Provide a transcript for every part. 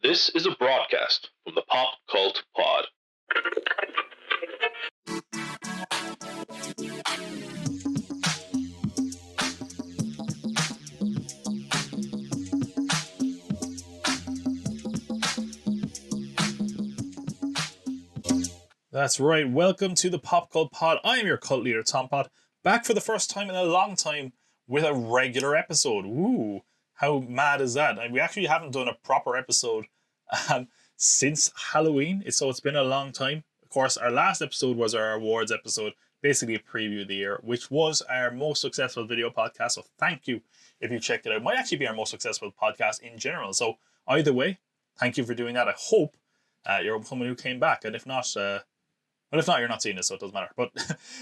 This is a broadcast from the Pop Cult Pod. That's right. Welcome to the Pop Cult Pod. I am your cult leader, Tom Pod, back for the first time in a long time with a regular episode. Ooh, how mad is that? And we actually haven't done a proper episode since Halloween, so it's been a long time. Of course, our last episode was our awards episode, basically a preview of the year, which was our most successful video podcast. So thank you if you checked it out. It might actually be our most successful podcast in general. So either way, thank you for doing that. I hope you're someone who came back, and if not, you're not seeing this, so it doesn't matter. But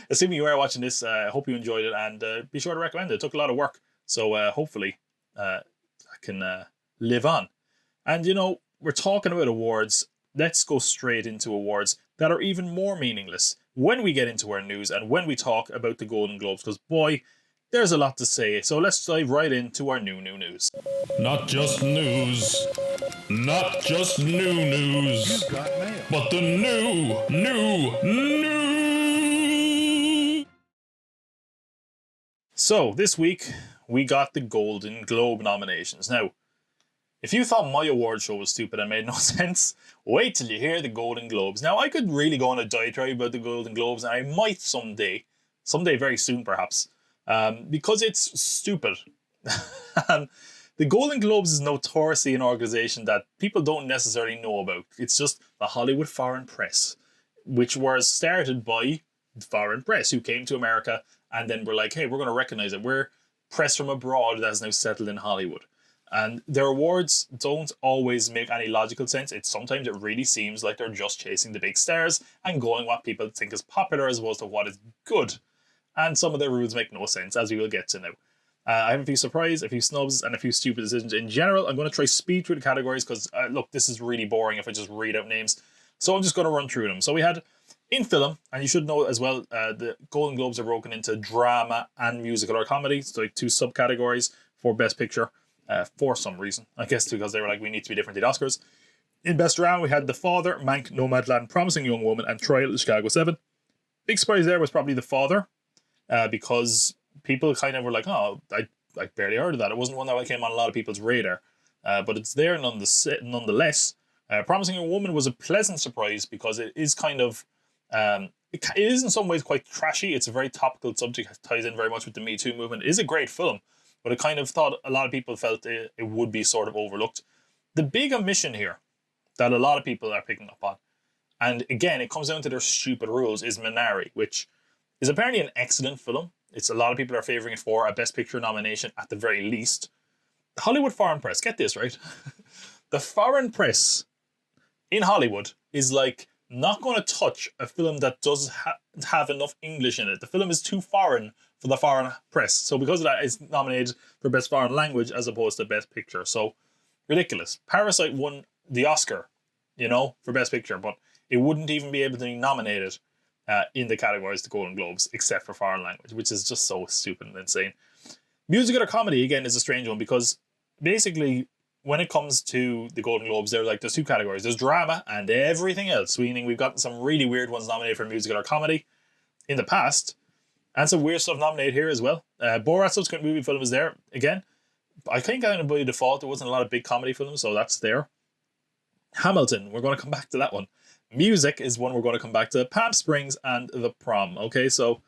assuming you are watching this, I hope you enjoyed it, and be sure to recommend it. It took a lot of work, so hopefully I can live on. And you know, we're talking about awards. Let's go straight into awards that are even more meaningless when we get into our news and when we talk about the Golden Globes, because boy, there's a lot to say. So let's dive right into our new news. Not just news. Not just new news, but the new. So this week we got the Golden Globe nominations. Now, if you thought my award show was stupid and made no sense, wait till you hear the Golden Globes. Now, I could really go on a diatribe about the Golden Globes, and I might someday very soon perhaps, because it's stupid. The Golden Globes is notoriously an organization that people don't necessarily know about. It's just the Hollywood foreign press, which was started by foreign press who came to America and then were like, hey, we're going to recognize it. We're press from abroad that has now settled in Hollywood. And their awards don't always make any logical sense. Sometimes it really seems like they're just chasing the big stars and going what people think is popular as opposed to what is good. And some of their rules make no sense, as we will get to now. I have a few surprises, a few snubs, and a few stupid decisions in general. I'm going to try speed through the categories because, look, this is really boring if I just read out names. So I'm just going to run through them. So we had in film, and you should know as well, the Golden Globes are broken into drama and musical or comedy. So like two subcategories for Best Picture for some reason. I guess because they were like, we need to be different to the Oscars. In Best Drama, we had The Father, Mank, Nomadland, Promising Young Woman, and Trial of Chicago 7. Big surprise there was probably The Father, because people kind of were like, oh, I barely heard of that. It wasn't one that came on a lot of people's radar. But it's there nonetheless. Promising Young Woman was a pleasant surprise because it is kind of, it is in some ways quite trashy. It's a very topical subject, it ties in very much with the Me Too movement. It is a great film, but I kind of thought a lot of people felt it would be sort of overlooked. The big omission here that a lot of people are picking up on, and again, it comes down to their stupid rules, is Minari, which is apparently an excellent film. It's a lot of people are favouring it for a Best Picture nomination at the very least. The Hollywood foreign press, get this, right? The foreign press in Hollywood is like not going to touch a film that does have enough English in it. The film is too foreign for the foreign press. So because of that, it's nominated for Best Foreign Language as opposed to Best Picture. So ridiculous. Parasite won the Oscar, for Best Picture, but it wouldn't even be able to be nominated in the categories the Golden Globes, except for foreign language, which is just so stupid and insane. Musical or comedy, again, is a strange one because basically when it comes to the Golden Globes, there's two categories. There's drama and everything else, meaning we've gotten some really weird ones nominated for musical or comedy in the past, and some weird stuff nominated here as well. Borat's subsequent movie film is there. Again, I think kind of by default there wasn't a lot of big comedy films, so that's there. Hamilton, we're going to come back to that one. Music is one we're going to come back to. Palm Springs and The Prom. Okay, so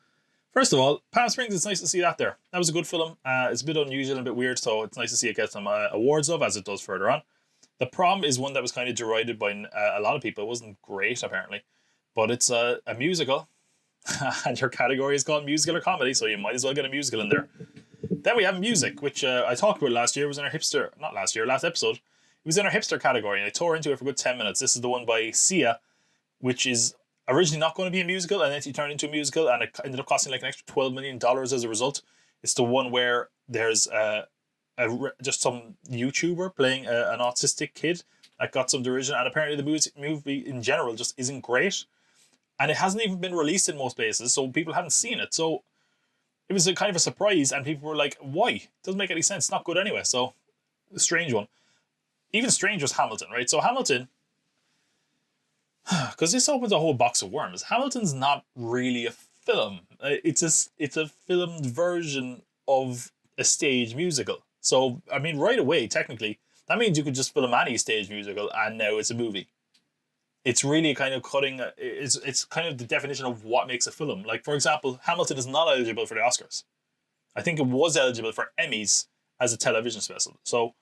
first of all, Palm Springs, it's nice to see that there. That was a good film. It's a bit unusual and a bit weird, so it's nice to see it get some awards of, as it does further on. The Prom is one that was kind of derided by a lot of people. It wasn't great, apparently. But it's a musical, and your category is called musical or comedy, so you might as well get a musical in there. Then we have music, which I talked about last year. It was in our last episode. It was in our hipster category, and I tore into it for a good 10 minutes. This is the one by Sia, which is originally not going to be a musical, and then it turned into a musical, and it ended up costing like an extra $12 million as a result. It's the one where there's just some YouTuber playing an autistic kid that got some derision, and apparently the movie in general just isn't great, and it hasn't even been released in most places, so people haven't seen it. So it was a kind of a surprise, and people were like, why? It doesn't make any sense. It's not good anyway, so a strange one. even stranger is Hamilton, right? So Hamilton, because this opens a whole box of worms. Hamilton's not really a film. It's a filmed version of a stage musical. So, I mean, right away, technically, that means you could just film any stage musical and now it's a movie. It's really kind of it's kind of the definition of what makes a film. Like, for example, Hamilton is not eligible for the Oscars. I think it was eligible for Emmys as a television special. So,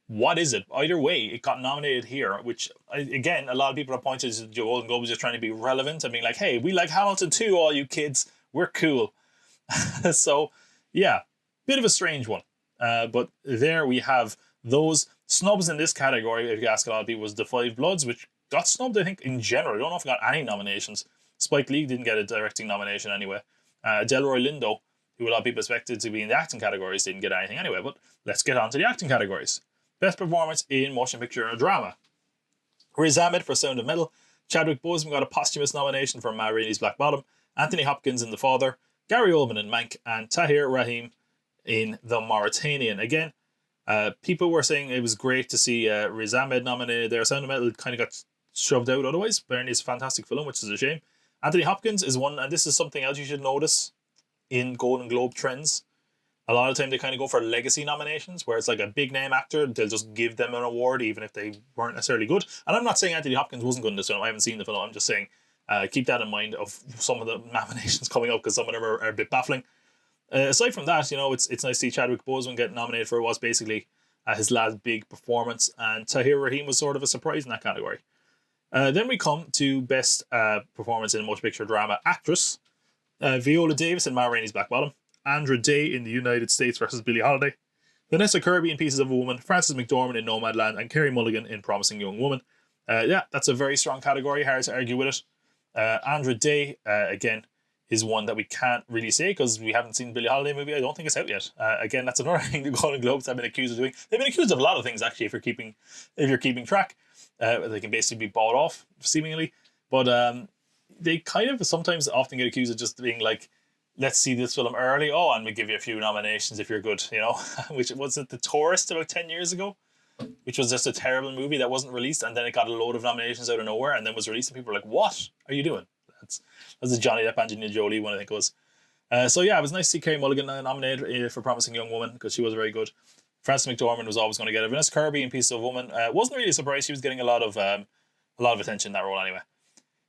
what is it? Either way, it got nominated here, which, again, a lot of people have pointed to the Golden Globes just trying to be relevant and being like, hey, we like Hamilton too, all you kids. We're cool. So, yeah, bit of a strange one. But there we have those snubs in this category. If you ask a lot of people, was The Five Bloods, which got snubbed, I think, in general. I don't know if it got any nominations. Spike Lee didn't get a directing nomination anyway. Delroy Lindo, who a lot of people expected to be in the acting categories, didn't get anything anyway. But let's get on to the acting categories. Best performance in motion picture or drama. Riz Ahmed for Sound of Metal. Chadwick Boseman got a posthumous nomination for Ma Rainey's Black Bottom. Anthony Hopkins in The Father. Gary Oldman in Mank. And Tahir Rahim in The Mauritanian. Again, people were saying it was great to see Riz Ahmed nominated there. Sound of Metal kind of got shoved out otherwise. Apparently it's a fantastic film, which is a shame. Anthony Hopkins is one, and this is something else you should notice in Golden Globe trends. A lot of the time they kind of go for legacy nominations, where it's like a big name actor, they'll just give them an award even if they weren't necessarily good. And I'm not saying Anthony Hopkins wasn't good in this film, I haven't seen the film, I'm just saying keep that in mind of some of the nominations coming up, because some of them are a bit baffling. Aside from that, it's nice to see Chadwick Boseman get nominated for what's basically his last big performance, and Tahir Rahim was sort of a surprise in that category. Then we come to Best Performance in a Motion Picture Drama Actress. Viola Davis in Ma Rainey's Black Bottom. Andra Day in The United States versus Billie Holiday. Vanessa Kirby in Pieces of a Woman. Frances McDormand in Nomadland. And Carey Mulligan in Promising Young Woman. Yeah, that's a very strong category. Hard to argue with it. Andra Day, again, is one that we can't really say because we haven't seen the Billie Holiday movie. I don't think it's out yet. Again, that's another thing the Golden Globes have been accused of doing. They've been accused of a lot of things, actually, if you're keeping track. They can basically be bought off, seemingly. But they kind of sometimes often get accused of just being like, let's see this film early. Oh, and we give you a few nominations if you're good, which wasn't The Tourist about 10 years ago, which was just a terrible movie that wasn't released. And then it got a load of nominations out of nowhere and then was released. And people were like, what are you doing? That's the Johnny Depp, Angelina Jolie one, I think it was. So yeah, it was nice to see Carey Mulligan nominated for Promising Young Woman because she was very good. Frances McDormand was always going to get it. Vanessa Kirby in Pieces of a Woman wasn't really surprised. She was getting a lot of attention in that role anyway.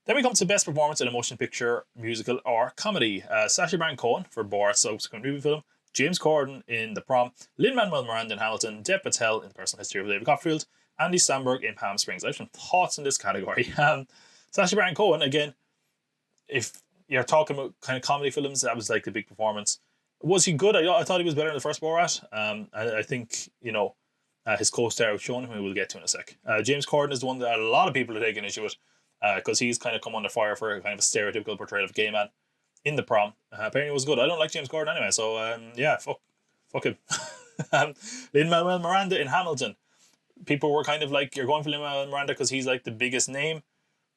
Then we come to Best Performance in a Motion Picture, Musical or Comedy. Sacha Baron Cohen for Borat's subsequent movie film. James Corden in The Prom. Lin-Manuel Miranda in Hamilton. Dev Patel in The Personal History of David Copperfield. Andy Samberg in Palm Springs. I have some thoughts in this category. Sacha Baron Cohen, again, if you're talking about kind of comedy films, that was like the big performance. Was he good? I thought he was better in the first Borat. I think, his co-star Sean, who we'll get to in a sec. James Corden is the one that a lot of people are taking issue with. Because he's kind of come under fire for a kind of a stereotypical portrayal of a gay man in The Prom. Apparently it was good. I don't like James Corden anyway, so yeah, fuck him. Lin-Manuel Miranda in Hamilton. People were kind of like, you're going for Lin-Manuel Miranda because he's like the biggest name.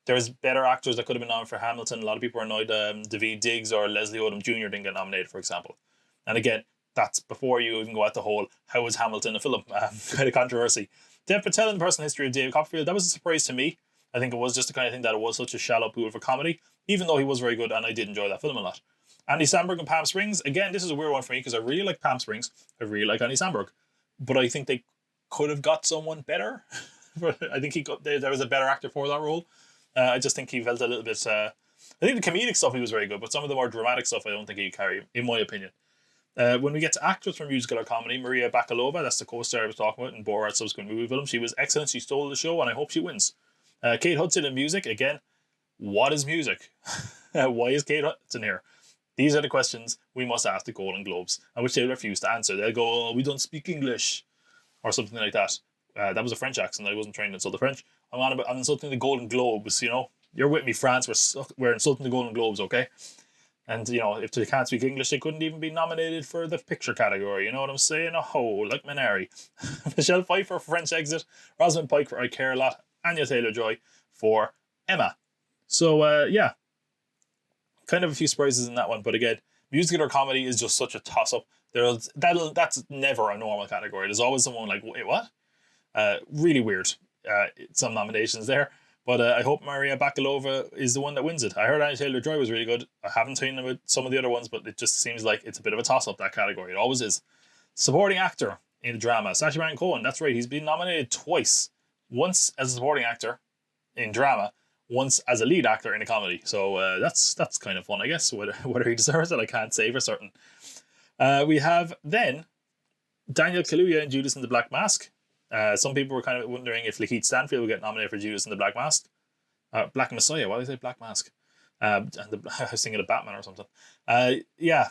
There's better actors that could have been nominated for Hamilton. A lot of people are annoyed Daveed Diggs or Leslie Odom Jr. didn't get nominated, for example. And again, that's before you even go at the whole, how was Hamilton a film kind of controversy. Dev Patel in The Personal History of David Copperfield, that was a surprise to me. I think it was just the kind of thing that it was such a shallow pool for comedy, even though he was very good and I did enjoy that film a lot. Andy Samberg in Palm Springs, again, this is a weird one for me because I really like Palm Springs. I really like Andy Samberg. But I think they could have got someone better. I think there was a better actor for that role. I just think he felt a little bit... I think the comedic stuff he was very good, but some of the more dramatic stuff I don't think he could carry, in my opinion. When we get to actors for musical or comedy, Maria Bakalova, that's the co-star I was talking about in Borat's subsequent movie film. She was excellent. She stole the show and I hope she wins. Kate Hudson in music, again, what is music? Why is Kate Hudson here? These are the questions we must ask the Golden Globes, and which they refuse to answer. They'll go, oh, we don't speak English, or something like that. That was a French accent. I wasn't trying to insult the French. I'm insulting the Golden Globes, You're with me, France. We're insulting the Golden Globes, okay? And, if they can't speak English, they couldn't even be nominated for the picture category. You know what I'm saying? Oh, like Minari. Michelle Pfeiffer for French Exit. Rosamund Pike for I Care a Lot. Anya Taylor-Joy for Emma. So, yeah. Kind of a few surprises in that one. But again, musical or comedy is just such a toss-up. That's never a normal category. There's always someone like, wait, what? Really weird. Some nominations there. But I hope Maria Bakalova is the one that wins it. I heard Anya Taylor-Joy was really good. I haven't seen about some of the other ones, but it just seems like it's a bit of a toss-up, that category. It always is. Supporting actor in a drama. Sacha Baron Cohen, that's right. He's been nominated twice. Once as a supporting actor in drama, once as a lead actor in a comedy. So that's kind of fun, I guess. Whether he deserves it, I can't say for certain. We have then Daniel Kaluuya in Judas and the Black Mask. Some people were kind of wondering if Lakeith Stanfield would get nominated for Judas and the Black Mask. Black Messiah, why did I say Black Mask? I was thinking of Batman or something. Yeah,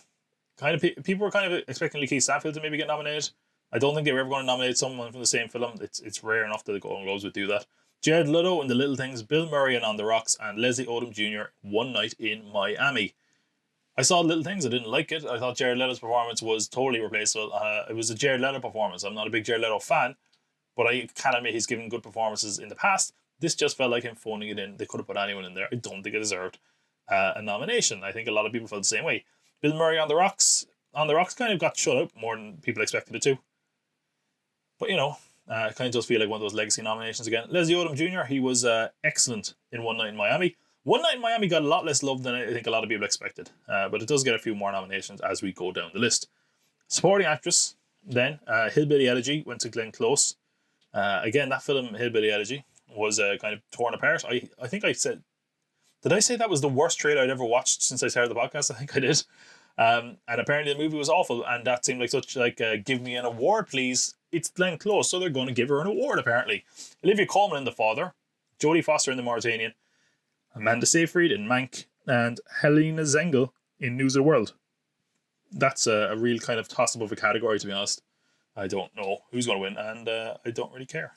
kind of people were kind of expecting Lakeith Stanfield to maybe get nominated. I don't think they were ever going to nominate someone from the same film. It's rare enough that the Golden Globes would do that. Jared Leto in The Little Things, Bill Murray in On the Rocks, and Leslie Odom Jr. One Night in Miami. I saw Little Things, I didn't like it. I thought Jared Leto's performance was totally replaceable. It was a Jared Leto performance. I'm not a big Jared Leto fan, but I can admit he's given good performances in the past. This just felt like him phoning it in. They could have put anyone in there. I don't think it deserved a nomination. I think a lot of people felt the same way. Bill Murray on the Rocks kind of got shut out more than people expected it to. But it kind of does feel like one of those legacy nominations again. Leslie Odom Jr., he was excellent in One Night in Miami. One Night in Miami got a lot less love than I think a lot of people expected. But it does get a few more nominations as we go down the list. Supporting actress, then, Hillbilly Elegy went to Glenn Close. Again, that film, Hillbilly Elegy, was kind of torn apart. I think I said... Did I say that was the worst trailer I'd ever watched since I started the podcast? I think I did. And apparently the movie was awful, and that seemed like such give me an award, please. It's Glenn Close, so they're going to give her an award, apparently. Olivia Colman in The Father, Jodie Foster in The Mauritanian, Amanda Seyfried in Mank, and Helena Zengel in News of the World. That's a real kind of toss-up of a category, to be honest. I don't know who's going to win, and I don't really care.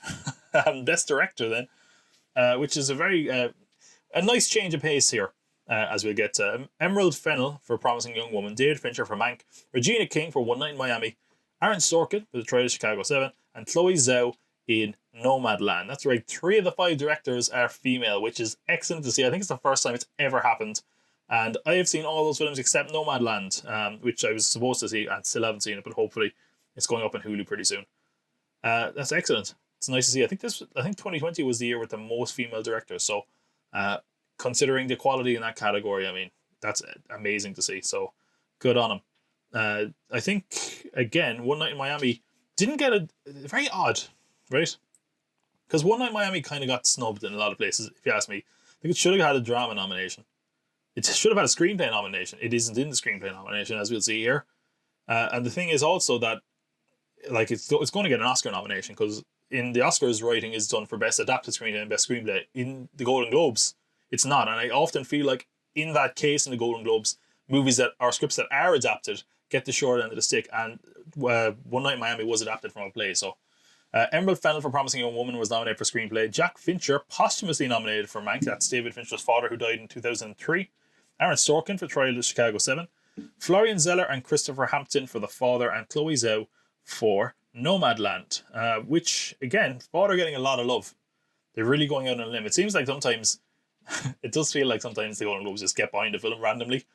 Best Director, then, which is a very a nice change of pace here, as we'll get to. Emerald Fennell for Promising Young Woman, David Fincher for Mank, Regina King for One Night in Miami, Aaron Sorkin for The Trial of Chicago 7, and Chloe Zhao in Nomadland. That's right, 3 of the 5 directors are female, which is excellent to see. I think it's the first time it's ever happened. And I have seen all those films except Nomadland, which I was supposed to see and still haven't seen it, but hopefully it's going up on Hulu pretty soon. That's excellent. It's nice to see. I think 2020 was the year with the most female directors. So considering the quality in that category, I mean, that's amazing to see. So good on them. I think, again, One Night in Miami didn't get very odd, right? Because One Night in Miami kind of got snubbed in a lot of places, if you ask me. I think it should have had a drama nomination. It should have had a screenplay nomination. It isn't in the screenplay nomination, as we'll see here. And the thing is also that it's going to get an Oscar nomination, because in the Oscars, writing is done for Best Adapted Screenplay and Best Screenplay. In the Golden Globes, it's not. And I often feel like in that case, in the Golden Globes, movies that are scripts that are adapted get the short end of the stick. And One Night in Miami was adapted from a play. So Emerald Fennell for Promising Young Woman was nominated for Screenplay. Jack Fincher posthumously nominated for Mank. That's David Fincher's father, who died in 2003. Aaron Sorkin for Trial of Chicago 7. Florian Zeller and Christopher Hampton for The Father, and Chloe Zhao for Nomadland, which, again, Father getting a lot of love. They're really going out on a limb. It seems like sometimes, it does feel like sometimes the Golden Globes just get behind the film randomly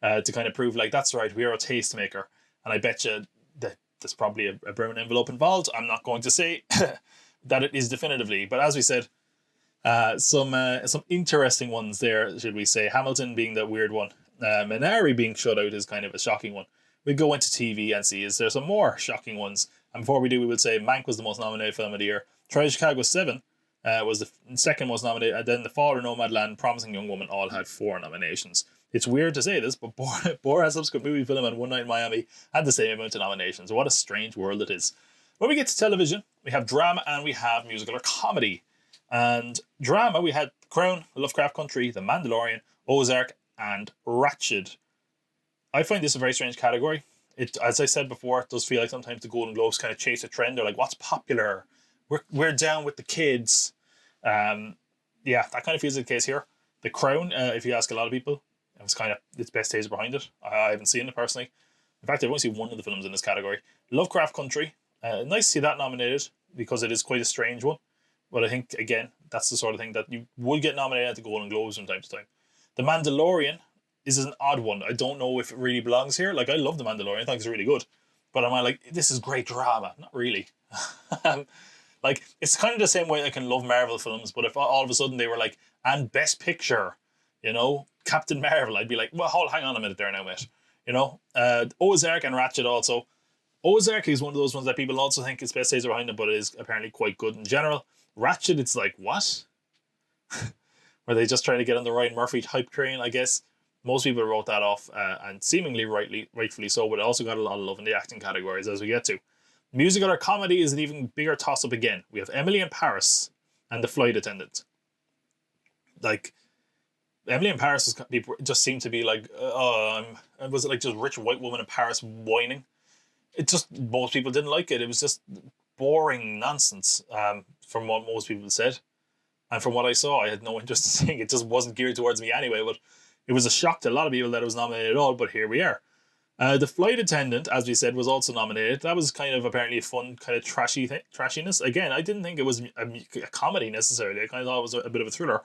to kind of prove, like, that's right, we are a tastemaker. And I bet you that there's probably a brown envelope involved. I'm not going to say that it is definitively, but as we said, some interesting ones there, should we say. Hamilton being the weird one. Minari being shut out is kind of a shocking one. We go into TV and see, is there some more shocking ones? And before we do, we would say Mank was the most nominated film of the year. Trial of Chicago 7 was the second most nominated. And then The Father, Nomadland, Promising Young Woman all had 4 nominations. It's weird to say this, but Borat Subsequent Movie Film and One Night in Miami had the same amount of nominations. What a strange world it is. When we get to television, we have drama and we have musical or comedy. And drama, we had Crown, Lovecraft Country, The Mandalorian, Ozark, and Ratched. I find this a very strange category. It, as I said before, it does feel like sometimes the Golden Globes kind of chase a trend. They're like, what's popular? We're down with the kids. Yeah, that kind of feels the case here. The Crown, if you ask a lot of people, it was kind of its best days behind it. I haven't seen it personally. In fact, I've only seen one of the films in this category. Lovecraft Country, nice to see that nominated because it is quite a strange one. But I think, again, that's the sort of thing that you would get nominated at the Golden Globes from time to time. The Mandalorian is an odd one. I don't know if it really belongs here. Like, I love The Mandalorian. I think it's really good. But I'm like, this is great drama. Not really. Like, it's kind of the same way I can love Marvel films, but if all of a sudden they were like, and Best Picture, you know, Captain Marvel, I'd be like, well, hang on a minute there now, mate. You know, Ozark and Ratchet also. Ozark is one of those ones that people also think is best days are behind it, but it is apparently quite good in general. Ratchet, it's like, what? Were they just trying to get on the Ryan Murphy hype train, I guess? Most people wrote that off, and seemingly rightfully so, but it also got a lot of love in the acting categories as we get to. Musical or comedy is an even bigger toss-up again. We have Emily in Paris and The Flight Attendant. Like, Emily in Paris people just seem to be like, was it like just rich white woman in Paris whining? It just, most people didn't like it. It was just boring nonsense, from what most people said. And from what I saw, I had no interest in seeing it. It just wasn't geared towards me anyway, but it was a shock to a lot of people that it was nominated at all, but here we are. The Flight Attendant, as we said, was also nominated. That was kind of apparently a fun, kind of trashiness. Again, I didn't think it was a comedy necessarily. I kind of thought it was a bit of a thriller.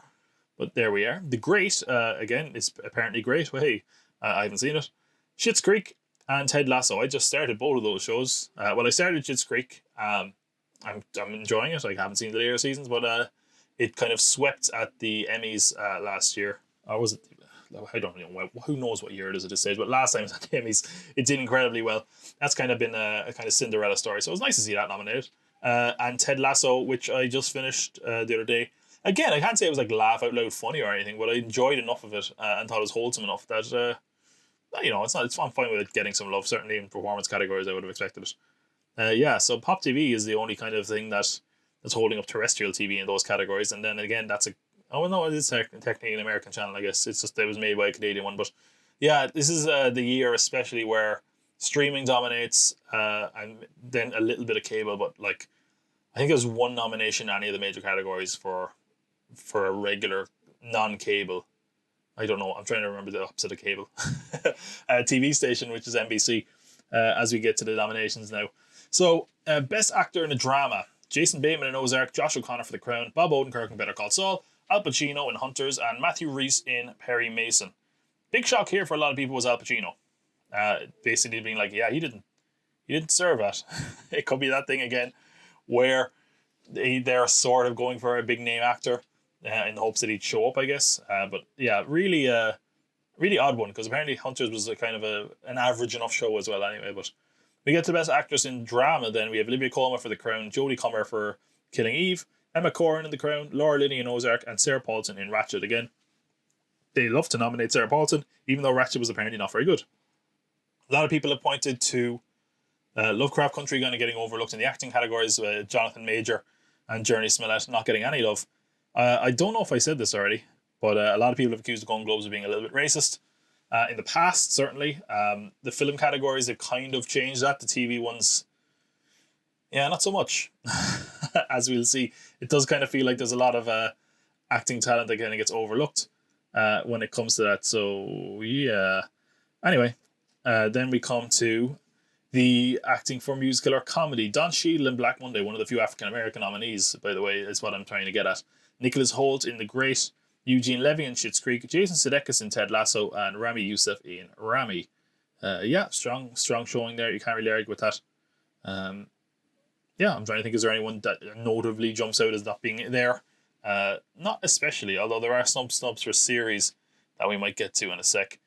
But there we are. The Great, again, is apparently great. Well, hey, I haven't seen it. Schitt's Creek and Ted Lasso. I just started both of those shows. I started Schitt's Creek. I'm enjoying it. I haven't seen the later seasons, but it kind of swept at the Emmys last year. Or was it? I don't know. Who knows what year it is at this stage? But last time it was at the Emmys, it did incredibly well. That's kind of been a kind of Cinderella story. So it was nice to see that nominated. And Ted Lasso, which I just finished the other day. Again, I can't say it was like laugh out loud funny or anything, but I enjoyed enough of it and thought it was wholesome enough that I'm fine with it getting some love. Certainly in performance categories, I would have expected it. So Pop TV is the only kind of thing that's holding up terrestrial TV in those categories, and then again, it is technically an American channel, I guess. It's just it was made by a Canadian one, but yeah, this is the year especially where streaming dominates, and then a little bit of cable, but like I think there's one nomination in any of the major categories for a regular non-cable. I don't know. I'm trying to remember the opposite of cable. TV station, which is NBC. As we get to the nominations now, so best actor in a drama: Jason Bateman in Ozark, Josh O'Connor for The Crown, Bob Odenkirk in Better Call Saul, Al Pacino in Hunters, and Matthew Rhys in Perry Mason. Big shock here for a lot of people was Al Pacino. Basically being like, yeah, he didn't deserve that. It could be that thing again where they're sort of going for a big name actor in the hopes that he'd show up, I guess. But yeah, really odd one, because apparently Hunters was a kind of an average enough show as well anyway. But we get to Best Actress in Drama then. We have Olivia Colman for The Crown, Jodie Comer for Killing Eve, Emma Corrin in The Crown, Laura Linney in Ozark, and Sarah Paulson in Ratchet again. They love to nominate Sarah Paulson, even though Ratchet was apparently not very good. A lot of people have pointed to Lovecraft Country kind of getting overlooked in the acting categories, Jonathan Major and Journey Smollett not getting any love. I don't know if I said this already, but a lot of people have accused the Golden Globes of being a little bit racist. In the past, certainly. The film categories, they've kind of changed that. The TV ones, yeah, not so much. As we'll see, it does kind of feel like there's a lot of acting talent that kind of gets overlooked when it comes to that. So, yeah. Anyway, then we come to the acting for musical or comedy. Don Cheadle in Black Monday, one of the few African-American nominees, by the way, is what I'm trying to get at. Nicholas Hoult in The Great, Eugene Levy in Schitt's Creek, Jason Sudeikis in Ted Lasso, and Rami Youssef in Rami. Strong showing there. You can't really argue with that. I'm trying to think, is there anyone that notably jumps out as not being there? Not especially, although there are some snubs for series that we might get to in a sec.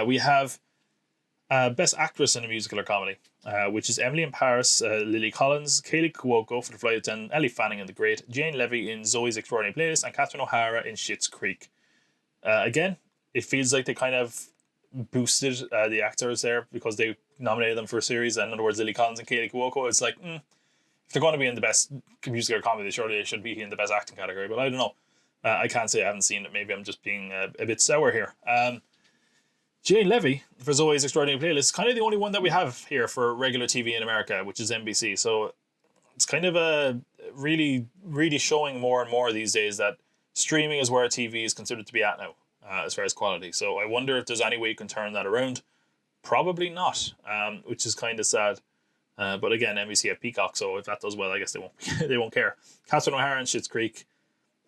We have Best Actress in a Musical or Comedy, which is Emily in Paris, Lily Collins, Kaylee Cuoco for The Flight Attendant, Ellie Fanning in The Great, Jane Levy in Zoe's Extraordinary Playlist, and Catherine O'Hara in Schitt's Creek. Again, it feels like they kind of boosted the actors there because they nominated them for a series. In other words, Lily Collins and Kaylee Cuoco, it's like, if they're going to be in the Best Musical or Comedy, surely they should be in the Best Acting category, but I don't know. I can't say I haven't seen it. Maybe I'm just being a bit sour here. Jane Levy for Zoe's Extraordinary Playlist is kind of the only one that we have here for regular TV in America, which is NBC. So it's kind of really, really showing more and more these days that streaming is where TV is considered to be at now, as far as quality. So I wonder if there's any way you can turn that around. Probably not, which is kind of sad. But again, NBC have Peacock, so if that does well, I guess they won't they won't care. Catherine O'Hara in Schitt's Creek.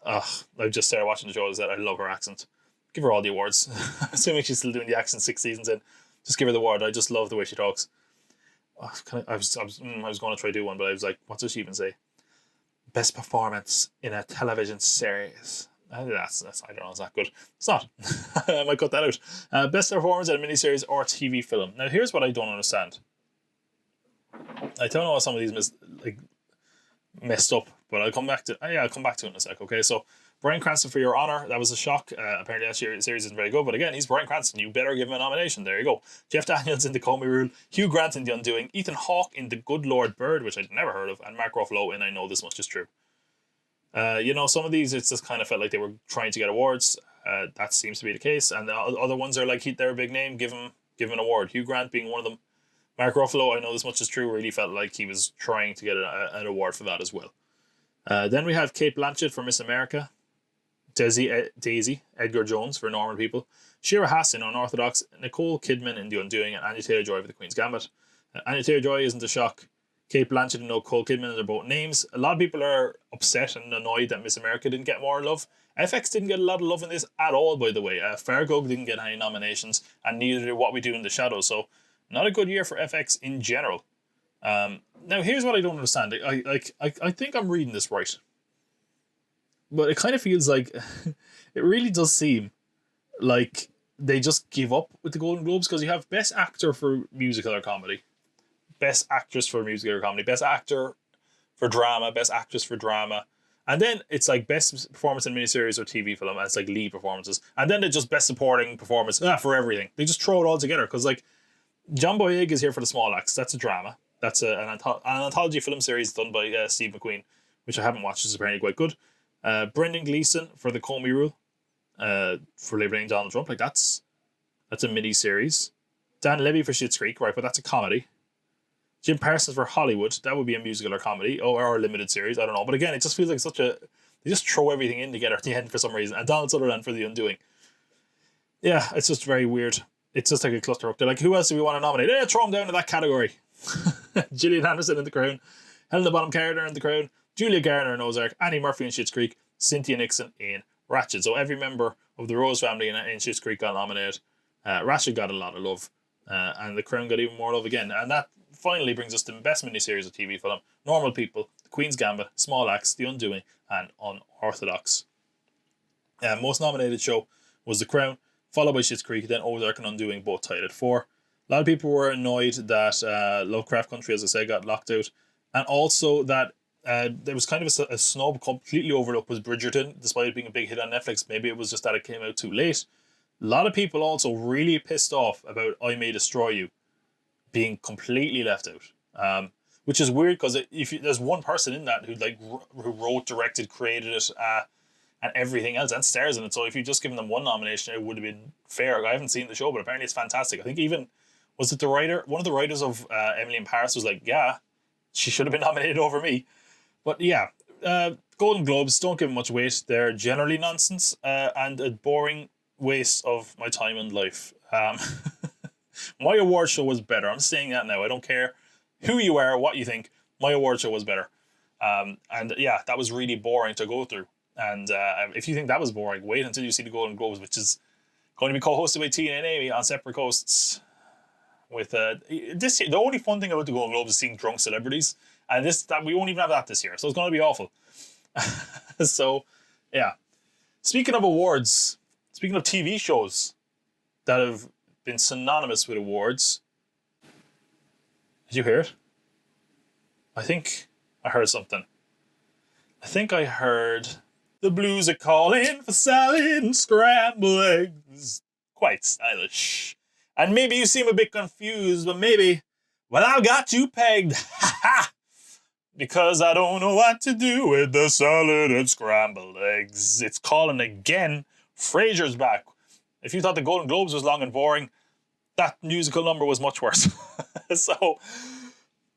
I've just started watching the show. I love her accent. Give her all the awards. Assuming she's still doing the accent 6 seasons in. Just give her the award. I just love the way she talks. I was going to try to do one, but I was like, what does she even say? Best performance in a television series. That's I don't know, is that good? It's not. I might cut that out. Best performance in a miniseries or TV film. Now here's what I don't understand. I don't know how some of these messed up, but I'll come back to it in a sec. Okay, so Bryan Cranston for Your Honor, that was a shock. Apparently that series isn't very good, but again, he's Bryan Cranston. You better give him a nomination. There you go. Jeff Daniels in The Comey Rule, Hugh Grant in The Undoing, Ethan Hawke in The Good Lord Bird, which I'd never heard of, and Mark Ruffalo in I Know This Much Is True. Some of these, it's just kind of felt like they were trying to get awards. That seems to be the case, and the other ones are like they're a big name, give him an award. Hugh Grant being one of them. Mark Ruffalo, I Know This Much Is True, really felt like he was trying to get an award for that as well. Then we have Cate Blanchett for Miss America, Daisy, Edgar Jones for Normal People, Shira Haas in Unorthodox, Nicole Kidman in The Undoing, and Anya Taylor-Joy for The Queen's Gambit. Anya Taylor-Joy isn't a shock. Cate Blanchett and Nicole Kidman are both names. A lot of people are upset and annoyed that Miss America didn't get more love. FX didn't get a lot of love in this at all, by the way. Fargo didn't get any nominations, and neither did What We Do in the Shadows. So, not a good year for FX in general. Now, here's what I don't understand. I think I'm reading this right, but it kind of feels like it really does seem like they just give up with the Golden Globes, because you have Best Actor for Musical or Comedy, Best Actress for Musical or Comedy, Best Actor for Drama, Best Actress for Drama, and then it's like Best Performance in Miniseries or TV Film, and it's like lead performances, and then they're just Best Supporting Performance for everything. They just throw it all together, because like John Boyega is here for The Small Axe. That's a drama. That's an anthology film series done by Steve McQueen, which I haven't watched. Is apparently quite good. Brendan Gleeson for The Comey Rule, for liberating Donald Trump. Like that's a mini series. Dan Levy for Schitt's Creek, right? But that's a comedy. Jim Parsons for Hollywood. That would be a musical or comedy, or a limited series. I don't know. But again, it just feels like they just throw everything in together at the end for some reason. And Donald Sutherland for The Undoing. Yeah, it's just very weird. It's just like a clusterfuck. They're like, who else do we want to nominate? Throw them down to that category. Gillian Anderson in The Crown, Helena Bonham Carter in The Crown, Julia Garner in Ozark, Annie Murphy in Schitt's Creek, Cynthia Nixon in Ratched. So every member of the Rose family in Schitt's Creek got nominated. Ratched got a lot of love, and The Crown got even more love again. And that finally brings us to Best Miniseries of TV Film: Normal People, The Queen's Gambit, Small Axe, The Undoing, and Unorthodox. Most nominated show was The Crown, followed by Schitt's Creek, then Ozark and Undoing, both tied at 4. A lot of people were annoyed that Lovecraft Country, as I said, got locked out. And also that there was kind of a snub completely overlooked was Bridgerton, despite it being a big hit on Netflix. Maybe it was just that it came out too late. A lot of people also really pissed off about I May Destroy You being completely left out. Which is weird, because there's one person in that who wrote, directed, created it, and everything else, and stars in it. So if you just given them one nomination, it would have been fair. I haven't seen the show, but apparently it's fantastic. I think even, was it the writer? One of the writers of Emily in Paris was like, yeah, she should have been nominated over me. But yeah, Golden Globes, don't give them much weight. They're generally nonsense and a boring waste of my time and life. My award show was better. I'm saying that now. I don't care who you are, what you think. My award show was better. And yeah, that was really boring to go through. And if you think that was boring, wait until you see the Golden Globes, which is going to be co-hosted by Tina and Amy on separate coasts. With this year, the only fun thing about the Golden Globes is seeing drunk celebrities, and that we won't even have that this year, so it's going to be awful. So, yeah. Speaking of awards, speaking of TV shows that have been synonymous with awards, did you hear it? I think I heard something. I think I heard the Blues are calling for salad and scrambled eggs. Quite stylish. And maybe you seem a bit confused, but maybe, well, I've got you pegged. Ha ha! Because I don't know what to do with the salad and scrambled eggs. It's calling again. Frasier's back. If you thought the Golden Globes was long and boring, that musical number was much worse. So,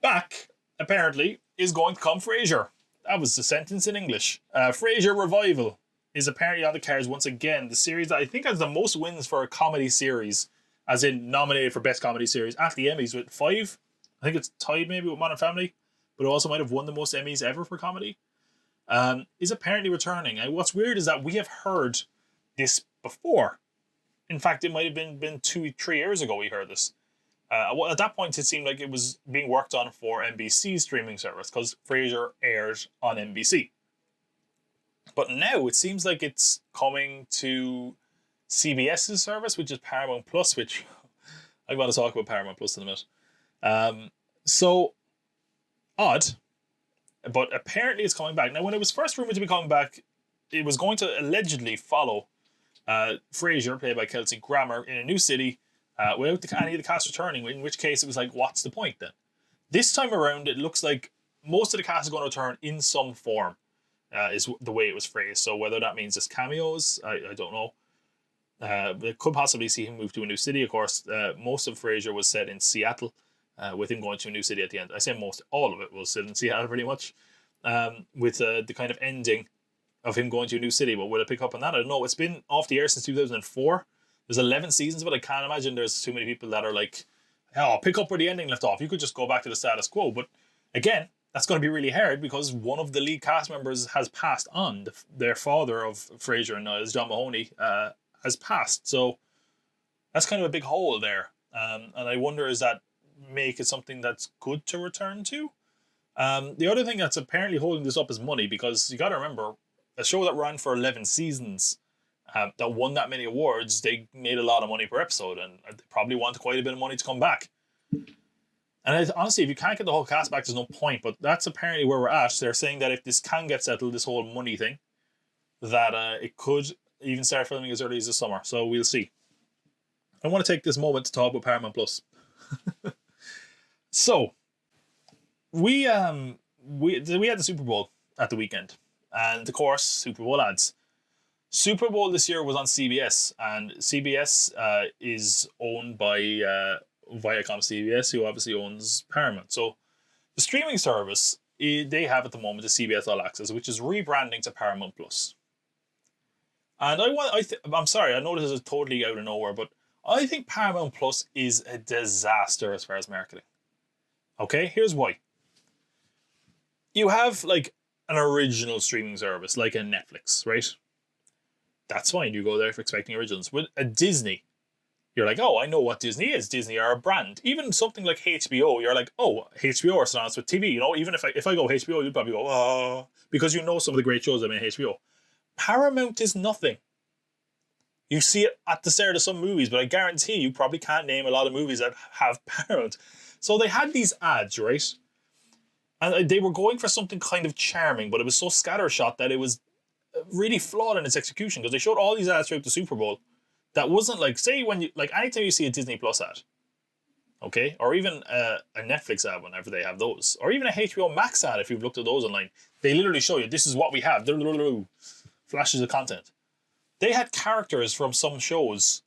back, apparently, is going to come Frasier. That was the sentence in English. Frasier Revival is apparently on the cards once again. The series that I think has the most wins for a comedy series, as in nominated for Best Comedy Series at the Emmys with 5. I think it's tied maybe with Modern Family, but it also might have won the most Emmys ever for comedy. Is apparently returning. And what's weird is that we have heard this before. In fact, it might have been 2-3 years ago we heard this. Well, at that point, it seemed like it was being worked on for NBC's streaming service because Frasier aired on NBC. But now it seems like it's coming to CBS's service, which is Paramount Plus, which I want to talk about Paramount Plus in a minute. So odd, but apparently it's coming back. Now, when it was first rumored to be coming back, it was going to allegedly follow Frasier, played by Kelsey Grammer, in a new city without any of the cast returning, in which case it was like, what's the point then? This time around, it looks like most of the cast is going to return in some form, is the way it was phrased. So whether that means it's cameos, I don't know. It could possibly see him move to a new city. Of course, most of Frasier was set in Seattle, with him going to a new city at the end. I say most, all of it was set in Seattle pretty much, with the kind of ending of him going to a new city. But will it pick up on that? I don't know. It's been off the air since 2004. There's 11 seasons, but I can't imagine there's too many people that are like, oh, pick up where the ending left off. You could just go back to the status quo. But again, that's going to be really hard because one of the lead cast members has passed on. Their father of Frasier and Niles, John Mahoney, has passed. So that's kind of a big hole there. And I wonder, is that make it something that's good to return to? The other thing that's apparently holding this up is money, because you got to remember, a show that ran for 11 seasons that won that many awards, they made a lot of money per episode, and they probably want quite a bit of money to come back. And honestly, if you can't get the whole cast back, there's no point, but that's apparently where we're at. They're saying that if this can get settled, this whole money thing, that it could even start filming as early as the summer, so we'll see. I want to take this moment to talk about Paramount Plus. So, we had the Super Bowl at the weekend, and of course, Super Bowl ads. Super Bowl this year was on CBS, and CBS is owned by Viacom CBS, who obviously owns Paramount. So the streaming service they have at the moment is CBS All Access, which is rebranding to Paramount Plus. And I'm sorry, I know this is totally out of nowhere, but I think Paramount Plus is a disaster as far as marketing. Okay, here's why. You have like an original streaming service, like a Netflix, right? That's fine. You go there for expecting originals. With a Disney, you're like, oh, I know what Disney is. Disney are a brand. Even something like HBO, you're like, oh, HBO are synonymous with TV. You know, even if I go HBO, you'd probably go, oh, because you know some of the great shows that are in HBO. Paramount is nothing. You see it at the start of some movies, but I guarantee you probably can't name a lot of movies that have Paramount. So they had these ads, right? And they were going for something kind of charming, but it was so scattershot that it was really flawed in its execution, because they showed all these ads throughout the Super Bowl that wasn't like, say, when you, like, anytime you see a Disney Plus ad, okay, or even a Netflix ad whenever they have those, or even a HBO Max ad if you've looked at those online, they literally show you, this is what we have, flashes of content. They had characters from some shows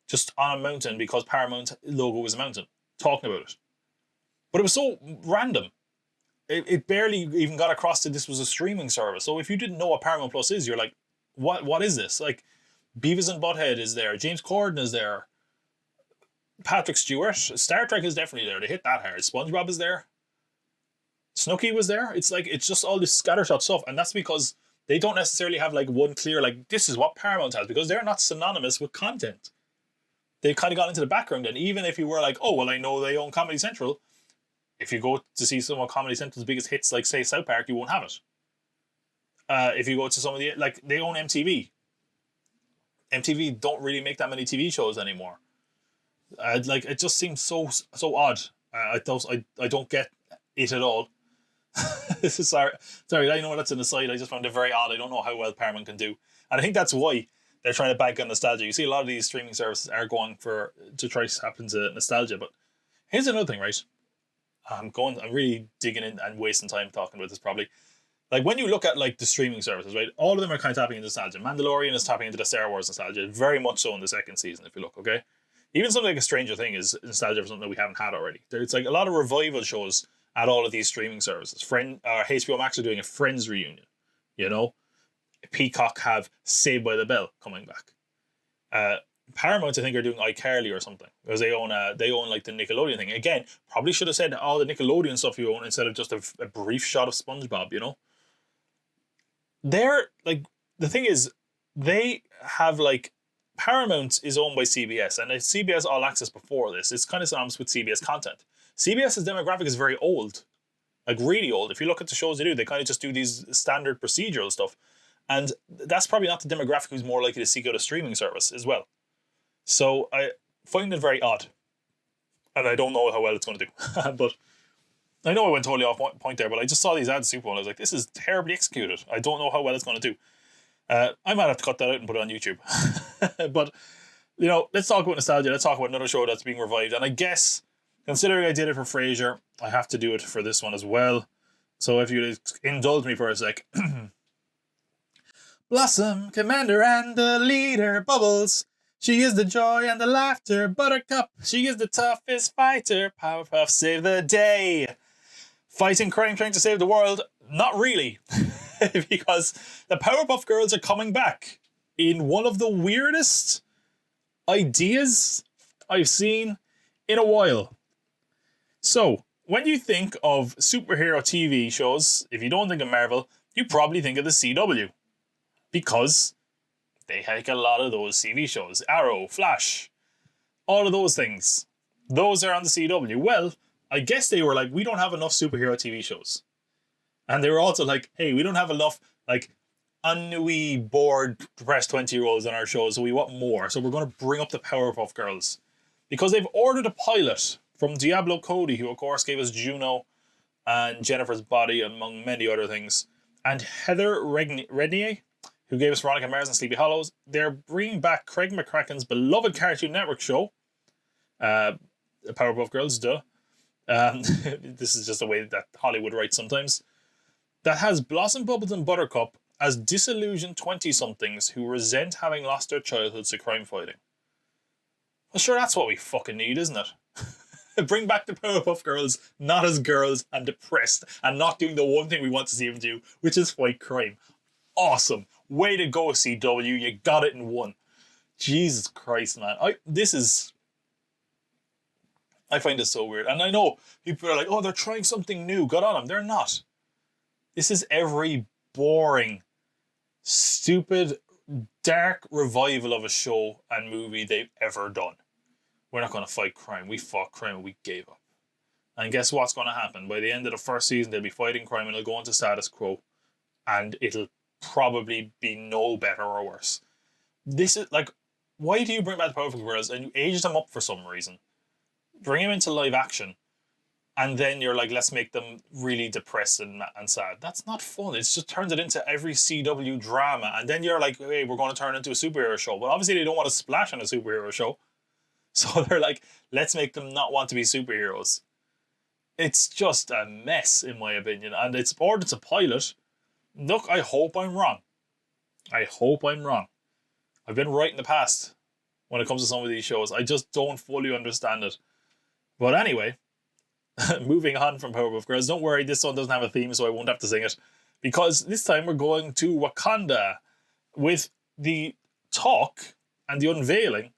just on a mountain because Paramount logo was a mountain, talking about it. But it was so random. It barely even got across that this was a streaming service. So if you didn't know what Paramount Plus is, you're like, what is this? Like, Beavis and Butthead is there. James Corden is there. Patrick Stewart. Star Trek is definitely there. They hit that hard. SpongeBob is there. Snooki was there. It's like, it's just all this scattershot stuff. And that's because they don't necessarily have like one clear, like, this is what Paramount has, because they're not synonymous with content. They've kind of gone into the background. And even if you were like, oh, well, I know they own Comedy Central, if you go to see some of Comedy Central's biggest hits, like, say, South Park, you won't have it. If you go to some of the, like, they own MTV. MTV don't really make that many TV shows anymore. Like, it just seems so odd. I don't get it at all. sorry, I know that's an aside. I just found it very odd. I don't know how well Paramount can do. And I think that's why they're trying to bank on nostalgia. You see a lot of these streaming services are going to try to tap into nostalgia. But here's another thing, right? I'm really digging in and wasting time talking about this probably. Like, when you look at like the streaming services, right, all of them are kind of tapping into nostalgia. Mandalorian is tapping into the Star Wars nostalgia, very much so in the second season, if you look, okay? Even something like a Stranger Thing is nostalgia for something that we haven't had already. It's like a lot of revival shows at all of these streaming services. HBO Max are doing a Friends reunion, you know? Peacock have Saved by the Bell coming back. Paramount, I think, are doing iCarly or something, because they own like the Nickelodeon thing. Again, probably should have said all the Nickelodeon stuff you own instead of just a brief shot of SpongeBob, you know? They're like, the thing is, they have like Paramount is owned by CBS, and it's CBS All Access before this. It's kind of synonymous with CBS content. CBS's demographic is very old, like really old. If you look at the shows they do, they kind of just do these standard procedural stuff. And that's probably not the demographic who's more likely to seek out a streaming service as well. So I find it very odd. And I don't know how well it's going to do. But I know I went totally off point there, but I just saw these ads Super Bowl and I was like, this is terribly executed. I don't know how well it's going to do. I might have to cut that out and put it on YouTube. But, you know, let's talk about nostalgia. Let's talk about another show that's being revived. And I guess, considering I did it for Frasier, I have to do it for this one as well. So if you indulge me for a sec. Blossom, Commander, and the leader, Bubbles. She is the joy and the laughter, Buttercup. She is the toughest fighter, Powerpuff, save the day. Fighting crime, trying to save the world? Not really. Because the Powerpuff Girls are coming back in one of the weirdest ideas I've seen in a while. So, when you think of superhero TV shows, if you don't think of Marvel, you probably think of the CW. Because they like a lot of those TV shows. Arrow, Flash, all of those things. Those are on the CW. Well, I guess they were like, we don't have enough superhero TV shows. And they were also like, hey, we don't have enough, like, ennui, bored, depressed 20-year-olds on our show, so we want more. So we're going to bring up the Powerpuff Girls. Because they've ordered a pilot from Diablo Cody, who, of course, gave us Juno and Jennifer's Body, among many other things. And Heather Rednier, who gave us Veronica Mars and Sleepy Hollows. They're bringing back Craig McCracken's beloved Cartoon Network show, Powerpuff Girls, duh. This is just the way that Hollywood writes sometimes. That has Blossom, Bubbles, and Buttercup as disillusioned 20-somethings who resent having lost their childhoods to crime fighting. Well, sure, that's what we fucking need, isn't it? Bring back the Powerpuff Girls, not as girls and depressed, and not doing the one thing we want to see them do, which is fight crime. Awesome. Way to go, CW. You got it in one. Jesus Christ, man. I find this so weird. And I know people are like, oh, they're trying something new. Good on them. They're not. This is every boring, stupid, dark revival of a show and movie they've ever done. We're not going to fight crime. We fought crime and we gave up. And guess what's going to happen? By the end of the first season, they'll be fighting crime and it'll go into status quo. And it'll probably be no better or worse. This is like, why do you bring back the Powerpuff Girls and you age them up for some reason? Bring them into live action, and then you're like, let's make them really depressed and sad. That's not fun. It just turns it into every CW drama, and then you're like, hey, we're going to turn it into a superhero show. But obviously they don't want to splash on a superhero show, so they're like, let's make them not want to be superheroes. It's just a mess, in my opinion, and it's a pilot. Look, I hope I'm wrong. I've been right in the past when it comes to some of these shows. I just don't fully understand it. But anyway, moving on from Powerpuff Girls, don't worry, this one doesn't have a theme, so I won't have to sing it. Because this time we're going to Wakanda with the talk and the unveiling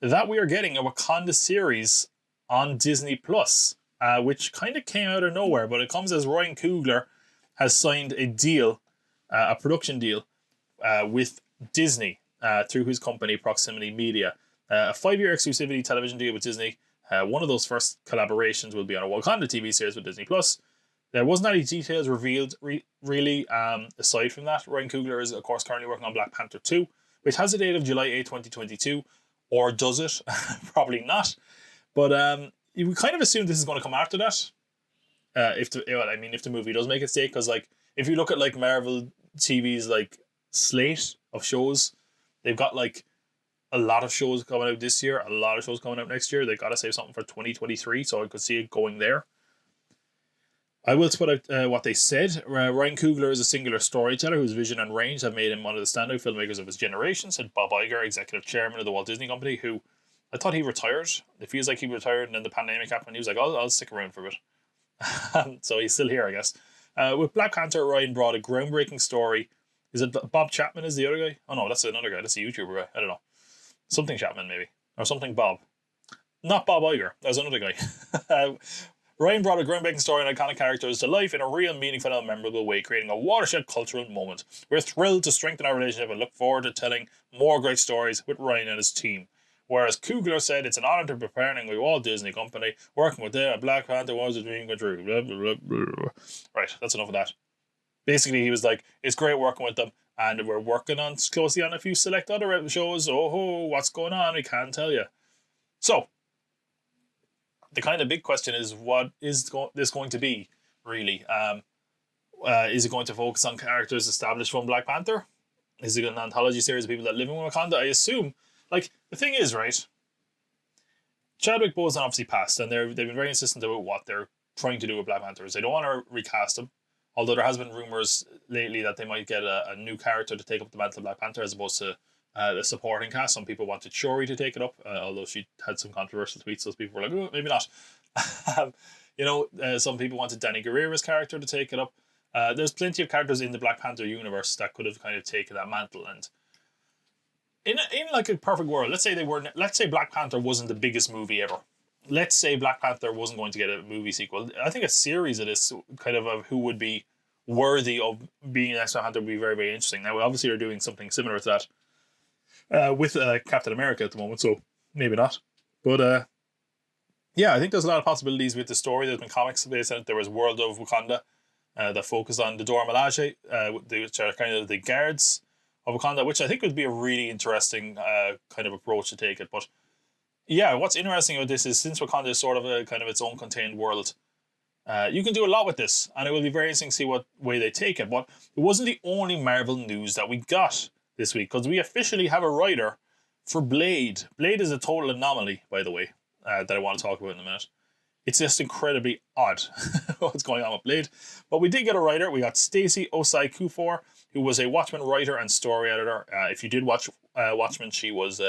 that we are getting a Wakanda series on Disney Plus, which kind of came out of nowhere, but it comes as Ryan Coogler has signed a deal, a production deal, with Disney through his company Proximity Media. A 5-year exclusivity television deal with Disney. One of those first collaborations will be on a Wakanda TV series with Disney Plus. There wasn't any details revealed, really, aside from that. Ryan Coogler is, of course, currently working on Black Panther 2, which has a date of July 8, 2022. Or does it? Probably not. But we kind of assume this is going to come after that. If the movie does make its date, because like if you look at like Marvel TV's like slate of shows, they've got like a lot of shows coming out this year, a lot of shows coming out next year. They got to save something for 2023, so I could see it going there. I will put out what they said. Ryan Coogler is a singular storyteller whose vision and range have made him one of the standout filmmakers of his generation, said Bob Iger, executive chairman of the Walt Disney Company, who I thought he retired. It feels like he retired and then the pandemic happened. He was like, I'll stick around for a bit. So he's still here, I guess. With Black Panther, Ryan brought a groundbreaking story. Is it Bob Chapman is the other guy? Oh no, that's another guy. That's a YouTuber guy. I don't know. Something Chapman maybe. Or something Bob. Not Bob Iger. That was another guy. Ryan brought a groundbreaking story and iconic characters to life in a real, meaningful and memorable way, creating a watershed cultural moment. We're thrilled to strengthen our relationship and look forward to telling more great stories with Ryan and his team. Whereas Coogler said, it's an honor to be partnering with Walt Disney Company, working with them, Black Panther was a dream come true. Blah, blah, blah, blah. Right, that's enough of that. Basically, he was like, it's great working with them, and we're working on closely on a few select other shows. Oh, what's going on? We can't tell you. So, the kind of big question is, what is this going to be, really? Is it going to focus on characters established from Black Panther? Is it an anthology series of people that live in Wakanda? I assume. Like, the thing is, right, Chadwick Boseman obviously passed, and they've been very insistent about what they're trying to do with Black Panther. They don't want to recast him, although there has been rumours lately that they might get a new character to take up the mantle of Black Panther as opposed to the supporting cast. Some people wanted Shuri to take it up, although she had some controversial tweets. Those people were like, oh, maybe not. Some people wanted Danny Guerrero's character to take it up. There's plenty of characters in the Black Panther universe that could have kind of taken that mantle. And in like a perfect world, let's say Black Panther wasn't the biggest movie ever. Let's say Black Panther wasn't going to get a movie sequel. I think a series of this kind of who would be worthy of being an next Black Panther would be very, very interesting. Now, obviously, they're doing something similar to that with Captain America at the moment, so maybe not. But yeah, I think there's a lot of possibilities with the story. There's been comics based on it. There was World of Wakanda that focused on the Dora Milaje, which are kind of the guards of Wakanda, which I think would be a really interesting kind of approach to take it. But yeah, what's interesting about this is since Wakanda is sort of a kind of its own contained world, you can do a lot with this, and it will be very interesting to see what way they take it. But it wasn't the only Marvel news that we got this week, because we officially have a writer for Blade. Blade is a total anomaly, by the way, that I want to talk about in a minute. It's just incredibly odd what's going on with Blade. But we did get a writer. We got Stacey Osai Kufor, who was a Watchmen writer and story editor. If you did watch Watchmen, she was,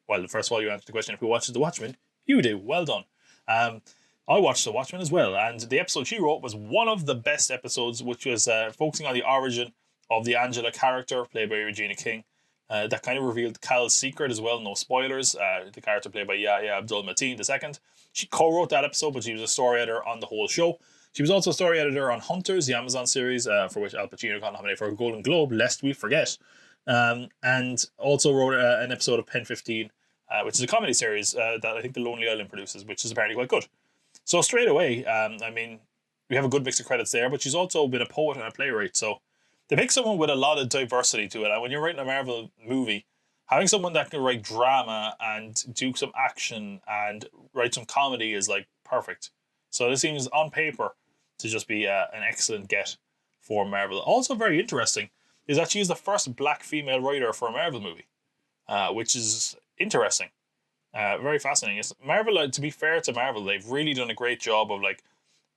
well, first of all, you answered the question, if you watched The Watchmen, you do. Well done. I watched The Watchmen as well, and the episode she wrote was one of the best episodes, which was focusing on the origin of the Angela character, played by Regina King. That kind of revealed Cal's secret as well, no spoilers. The character played by Yahya Abdul-Mateen II. She co-wrote that episode, but she was a story editor on the whole show. She was also a story editor on Hunters, the Amazon series, for which Al Pacino got nominated for a Golden Globe, lest we forget. And also wrote an episode of Pen 15, which is a comedy series that I think The Lonely Island produces, which is apparently quite good. So straight away, we have a good mix of credits there, but she's also been a poet and a playwright, so they pick someone with a lot of diversity to it. And when you're writing a Marvel movie, having someone that can write drama and do some action and write some comedy is like perfect. So this seems on paper to just be an excellent get for Marvel. Also very interesting is that she is the first black female writer for a Marvel movie, which is interesting. Very fascinating. It's Marvel, to be fair to Marvel, they've really done a great job of like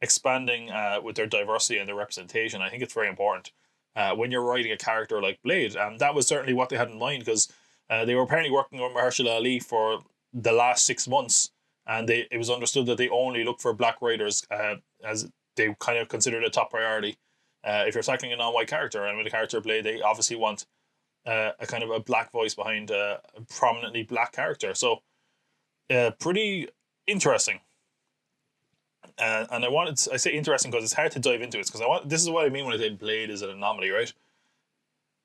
expanding with their diversity and their representation. I think it's very important. When you're writing a character like Blade, and that was certainly what they had in mind, because they were apparently working on Mahershala Ali for the last 6 months, and it was understood that they only look for black writers as they kind of considered a top priority. If you're tackling a non-white character, and with a character Blade, they obviously want a kind of a black voice behind a prominently black character. So pretty interesting. And I say interesting because it's hard to dive into it, because this is what I mean when I say Blade is an anomaly, right?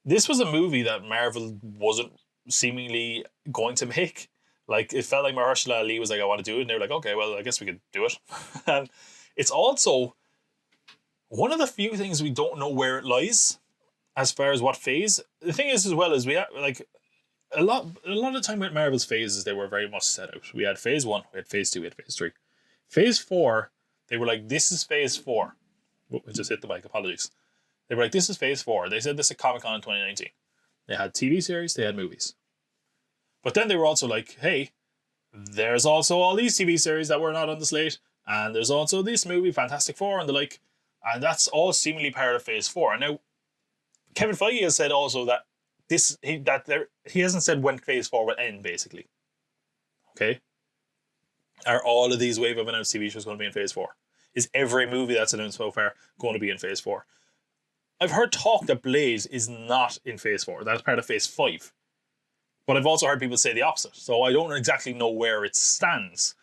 This was a movie that Marvel wasn't seemingly going to make. Like, it felt like Mahershala Ali was like, I want to do it, and they were like, okay, well, I guess we could do it. And it's also one of the few things we don't know where it lies as far as what phase. The thing is, as well, is we have, like, a lot of time with Marvel's phases, they were very much set out. We had phase 1, we had phase 2, we had phase 3. Phase 4, they were like, this is phase 4. Oh, I just hit the mic, apologies. They were like, this is phase 4. They said this at Comic-Con in 2019. They had TV series, they had movies. But then they were also like, hey, there's also all these TV series that were not on the slate, and there's also this movie, Fantastic Four, and the like, and that's all seemingly part of phase 4. And now, Kevin Feige has said also that he hasn't said when phase 4 will end, basically. Okay? Are all of these wave of announced TV shows going to be in phase 4? Is every movie that's announced so far going to be in phase 4? I've heard talk that Blade is not in phase 4. That's part of phase 5. But I've also heard people say the opposite. So I don't exactly know where it stands.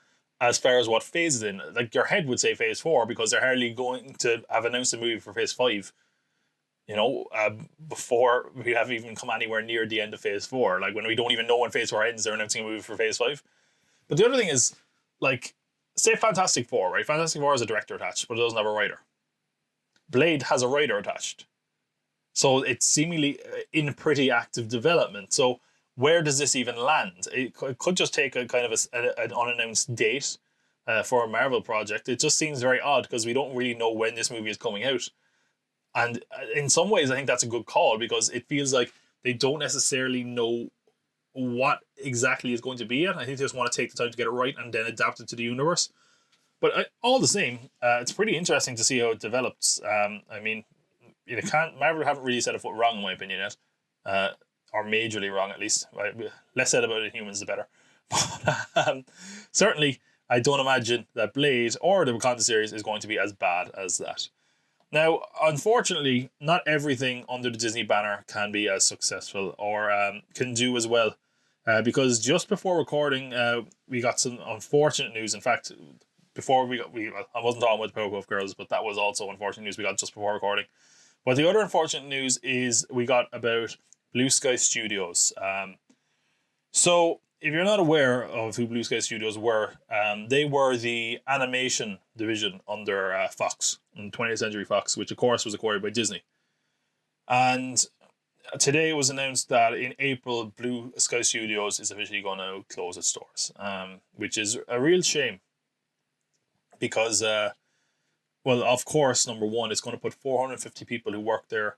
as far as what phase is in. Like, your head would say phase 4 because they're hardly going to have announced a movie for phase 5, before we have even come anywhere near the end of phase 4. Like, when we don't even know when phase 4 ends, they're announcing a movie for phase 5. But the other thing is, like, say Fantastic Four, right? Fantastic Four has a director attached, but it doesn't have a writer. Blade has a writer attached. So it's seemingly in pretty active development. So where does this even land? It could just take a kind of an unannounced date for a Marvel project. It just seems very odd because we don't really know when this movie is coming out. And in some ways, I think that's a good call because it feels like they don't necessarily know what exactly is going to be yet. I think they just want to take the time to get it right and then adapt it to the universe. But all the same, it's pretty interesting to see how it develops. I mean, Marvel haven't really set a foot wrong in my opinion yet, or majorly wrong at least. Less said about Inhumans, the better. But certainly, I don't imagine that Blade or the Wakanda series is going to be as bad as that. Now, unfortunately, not everything under the Disney banner can be as successful or can do as well. Because just before recording, we got some unfortunate news. In fact, before I wasn't talking about the Powerpuff Girls, but that was also unfortunate news we got just before recording. But the other unfortunate news is we got about Blue Sky Studios. So, if you're not aware of who Blue Sky Studios were, they were the animation division under Fox, 20th Century Fox, which of course was acquired by Disney. And today it was announced that in April, Blue Sky Studios is officially going to close its doors, which is a real shame. Because, of course, number one, it's going to put 450 people who work there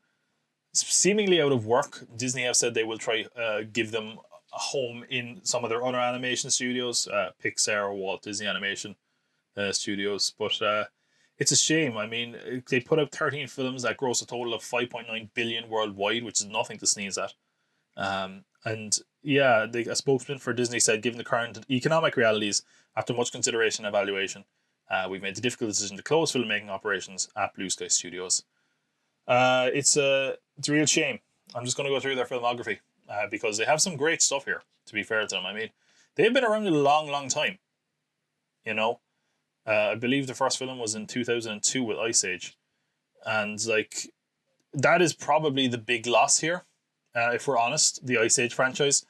seemingly out of work. Disney have said they will try give them a home in some of their other animation studios, Pixar or Walt Disney Animation Studios. But it's a shame. I mean, they put out 13 films that gross a total of $5.9 billion worldwide, which is nothing to sneeze at. And yeah, a spokesman for Disney said, given the current economic realities, after much consideration and evaluation, we've made the difficult decision to close filmmaking operations at Blue Sky Studios. It's a real shame. I'm just going to go through their filmography because they have some great stuff here, to be fair to them. I mean, they've been around a long, long time. I believe the first film was in 2002 with Ice Age. And, like, that is probably the big loss here, if we're honest, the Ice Age franchise.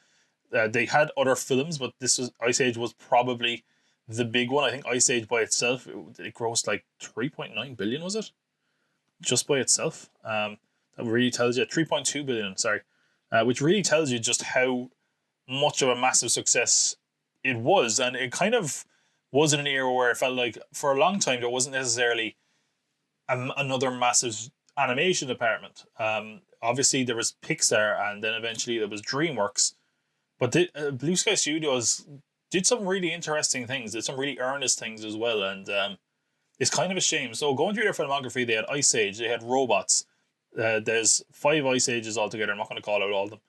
They had other films, but Ice Age was probably the big one. I think Ice Age by itself, it grossed like 3.9 billion, was it? Just by itself. That really tells you, 3.2 billion, sorry. Which really tells you just how much of a massive success it was. And it kind of was in an era where it felt like for a long time there wasn't necessarily another massive animation department. Obviously there was Pixar and then eventually there was DreamWorks. But Blue Sky Studios did some really interesting things, did some really earnest things as well. And it's kind of a shame. So going through their filmography, they had Ice Age, they had Robots. There's 5 Ice Ages altogether. I'm not going to call out all of them.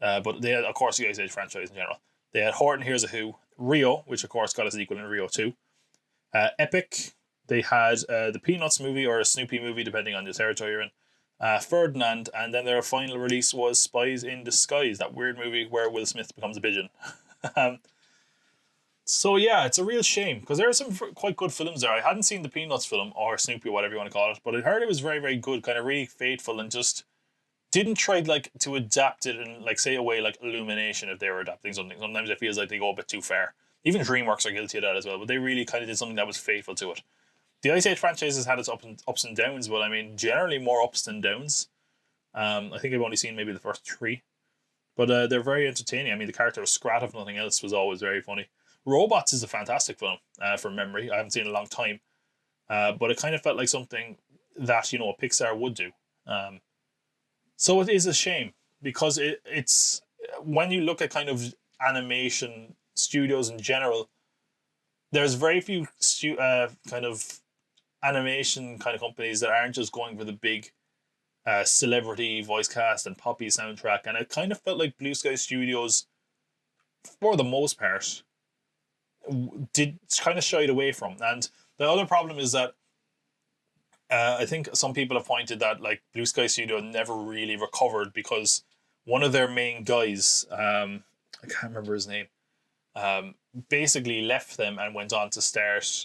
But they had, of course, the Ice Age franchise in general. They had Horton Hears a Who, Rio, which of course got a sequel in Rio 2. Epic, they had the Peanuts movie or a Snoopy movie, depending on the territory you're in. Ferdinand, and then their final release was Spies in Disguise, that weird movie where Will Smith becomes a pigeon. So yeah, it's a real shame because there are some quite good films there. I hadn't seen the Peanuts film or Snoopy, whatever you want to call it, but I heard it was very, very good, kind of really faithful, and just didn't try like to adapt it and like say away like Illumination if they were adapting something. Sometimes it feels like they go a bit too far. Even DreamWorks are guilty of that as well, but they really kind of did something that was faithful to it. The Ice Age franchise has had its ups and downs, but I mean generally more ups than downs. I think I've only seen maybe the first 3, but they're very entertaining. I mean the character of Scrat, if nothing else, was always very funny. Robots is a fantastic film from memory. I haven't seen it in a long time. But it kind of felt like something that, a Pixar would do. So it is a shame because it's when you look at kind of animation studios in general, there's very few kind of animation kind of companies that aren't just going for the big celebrity voice cast and poppy soundtrack. And it kind of felt like Blue Sky Studios, for the most part, did kind of shied away from. And the other problem is that I think some people have pointed that like Blue Sky Studio never really recovered because one of their main guys, I can't remember his name, basically left them and went on to start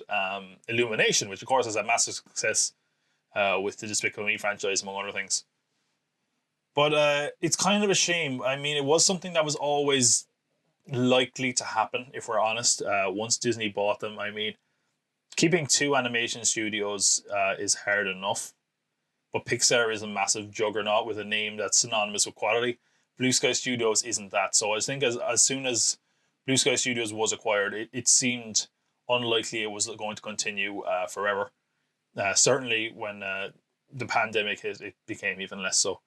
Illumination, which of course has a massive success with the Despicable Me franchise, among other things. But it's kind of a shame. I mean, it was something that was always likely to happen, if we're honest, once Disney bought them. I mean, keeping two animation studios is hard enough, but Pixar is a massive juggernaut with a name that's synonymous with quality. Blue Sky Studios isn't that. So I think as soon as Blue Sky Studios was acquired, it seemed unlikely it was going to continue forever. Certainly when the pandemic hit, it became even less so.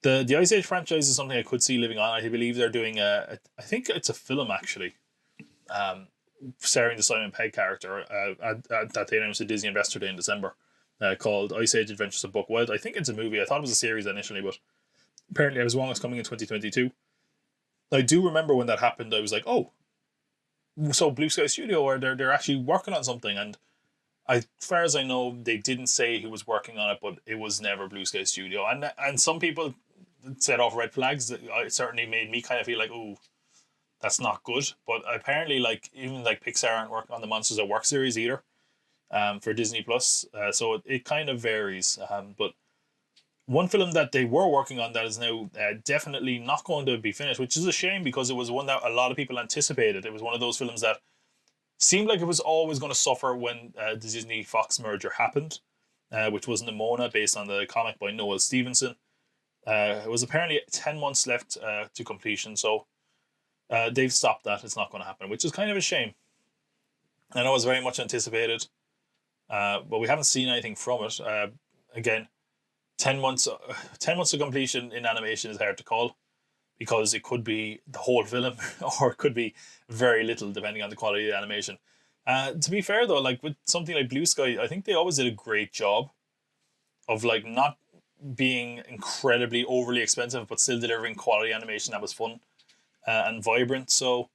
The Ice Age franchise is something I could see living on. I believe they're doing I think it's a film actually, starring the Simon Pegg character that they announced at Disney Investor Day in December, called Ice Age Adventures of Buck Wild. I think it's a movie. I thought it was a series initially, but apparently I was wrong. It's coming in 2022. I do remember when that happened. I was like, oh, so Blue Sky Studio, or they're actually working on something. And as far as I know, they didn't say who was working on it, but it was never Blue Sky Studio. And some people set off red flags that it certainly made me kind of feel like, oh, that's not good. But apparently, even Pixar aren't working on the Monsters at Work series either, for Disney Plus. So it kind of varies. But one film that they were working on that is now definitely not going to be finished, which is a shame because it was one that a lot of people anticipated. It was one of those films that seemed like it was always going to suffer when the Disney-Fox merger happened, which was Nimona, based on the comic by Noel Stevenson. It was apparently 10 months left to completion, so they've stopped that. It's not going to happen, which is kind of a shame. I know it was very much anticipated, but we haven't seen anything from it. Again, 10 months of completion in animation is hard to call, because it could be the whole film or it could be very little depending on the quality of the animation. To be fair though, with something like Blue Sky, I think they always did a great job of not being incredibly overly expensive, but still delivering quality animation that was fun and vibrant. So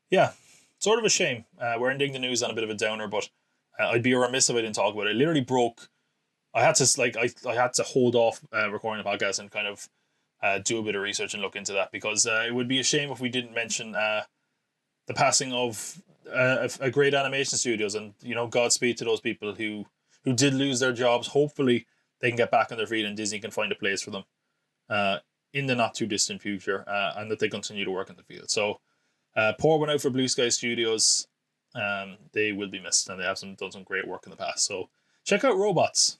yeah, sort of a shame. We're ending the news on a bit of a downer, but I'd be remiss if I didn't talk about it. It literally broke. I had to I had to hold off recording the podcast and kind of do a bit of research and look into that, because it would be a shame if we didn't mention the passing of a great animation studios. And Godspeed to those people who did lose their jobs. Hopefully they can get back on their feet and Disney can find a place for them in the not too distant future, and that they continue to work in the field. So pour one out for Blue Sky Studios. They will be missed, and they have done some great work in the past. So check out Robots.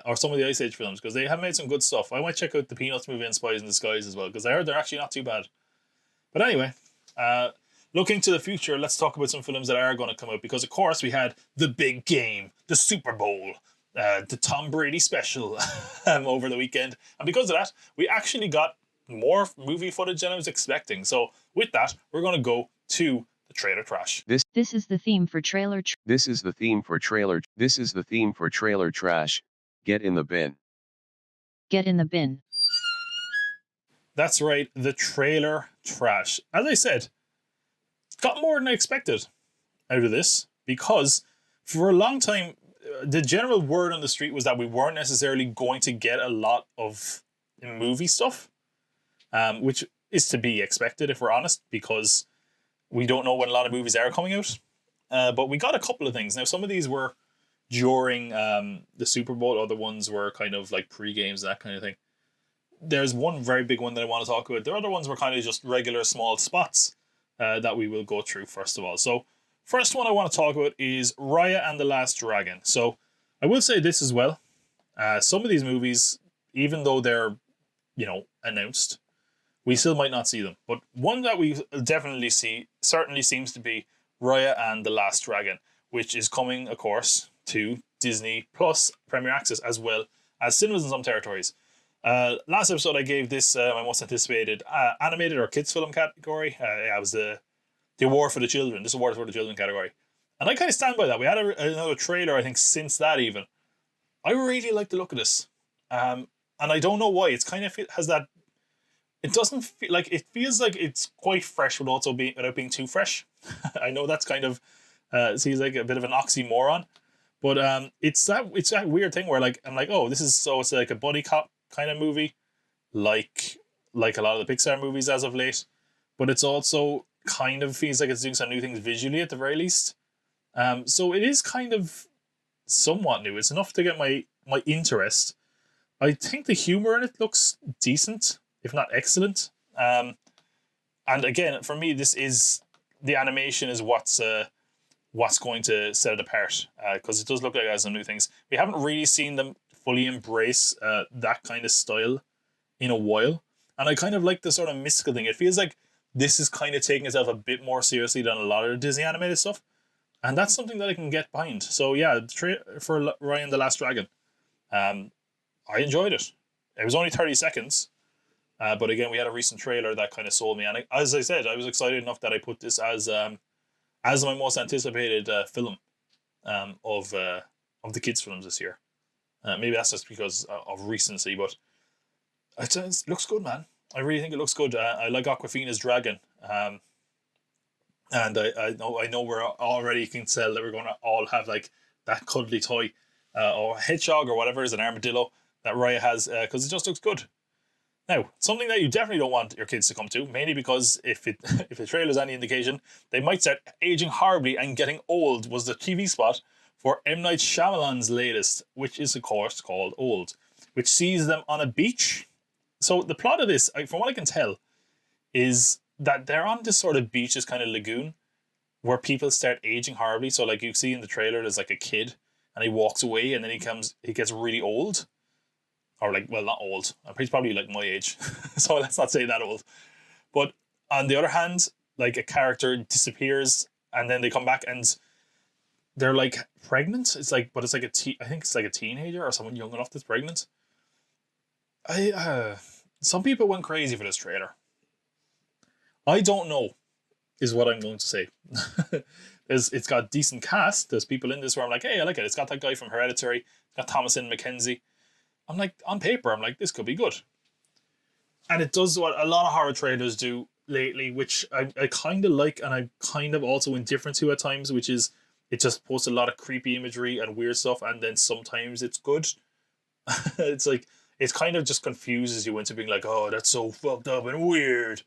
Or some of the Ice Age films, because they have made some good stuff. I might check out the Peanuts movie and Spies in Disguise as well, because I heard they're actually not too bad. But anyway, looking to the future, let's talk about some films that are going to come out, because of course we had the big game, the Super Bowl, the Tom Brady special over the weekend, and because of that, we actually got more movie footage than I was expecting. So with that, we're going to go to the trailer trash. This is the theme for trailer. This is the theme for trailer trash. Get in the bin. Get in the bin. That's right, the trailer trash. As I said, got more than I expected out of this, because for a long time, the general word on the street was that we weren't necessarily going to get a lot of movie stuff, which is to be expected if we're honest, because we don't know when a lot of movies are coming out. But we got a couple of things. Now, some of these were during the Super Bowl, other ones were kind of like pre-games, that kind of thing. There's one very big one that I want to talk about. The other ones were kind of just regular small spots that we will go through first of all. So first one I want to talk about is Raya and the Last Dragon. So I will say this as well. Some of these movies, even though they're, announced, we still might not see them. But one that we definitely see certainly seems to be Raya and the Last Dragon, which is coming, of course, to Disney Plus Premier Access, as well as cinemas in some territories. Last episode I gave this my most anticipated animated or kids film category. It was the award for the children. This award for the children category. And I kind of stand by that. We had another trailer, I think, since that even. I really like the look of this. And I don't know why. It's kind of has that. It doesn't feel like, it feels like it's quite fresh without being too fresh. I know that's kind of seems like a bit of an oxymoron, but it's that weird thing where I'm like, oh, it's like a buddy cop kind of movie, like a lot of the Pixar movies as of late, but it's also kind of feels like it's doing some new things visually at the very least. So it is kind of somewhat new. It's enough to get my interest. I think the humor in it looks decent, if not excellent. And again, for me, this is the animation is what's going to set it apart, because it does look like it has some new things. We haven't really seen them fully embrace that kind of style in a while, and I kind of like the sort of mystical thing. It feels like this is kind of taking itself a bit more seriously than a lot of the Disney animated stuff, and that's something that I can get behind. So yeah, for Raya and the Last Dragon, I enjoyed it. It was only 30 seconds, but again, we had a recent trailer that kind of sold me, and as I said, I was excited enough that I put this as my most anticipated film of the kids' films this year. Maybe that's just because of recency, but it looks good, man. I really think it looks good. I like Awkwafina's dragon, and I know we're already can tell that we're going to all have like that cuddly toy or hedgehog or whatever is an armadillo that Raya has, because it just looks good. Now, something that you definitely don't want your kids to come to, mainly because if the trailer is any indication, they might start aging horribly and getting old, was the TV spot for M. Night Shyamalan's latest, which is of course called Old, which sees them on a beach. So the plot of this, from what I can tell, is that they're on this sort of beach, this kind of lagoon, where people start aging horribly. So like you see in the trailer, there's like a kid, and he walks away, and then he gets really old. Or like, well, not old. He's probably like my age. So let's not say that old. But on the other hand, like a character disappears and then they come back and they're like pregnant. It's like, but it's like I think it's like a teenager or someone young enough that's pregnant. Some people went crazy for this trailer. I don't know, is what I'm going to say. It's got decent cast. There's people in this where I'm like, hey, I like it. It's got that guy from Hereditary. It's got Thomasin McKenzie. I'm like, on paper, I'm like, this could be good. And it does what a lot of horror trailers do lately, which I kind of like, and I'm kind of also indifferent to at times, which is it just posts a lot of creepy imagery and weird stuff, and then sometimes it's good. It's like, it kind of just confuses you into being like, oh, that's so fucked up and weird.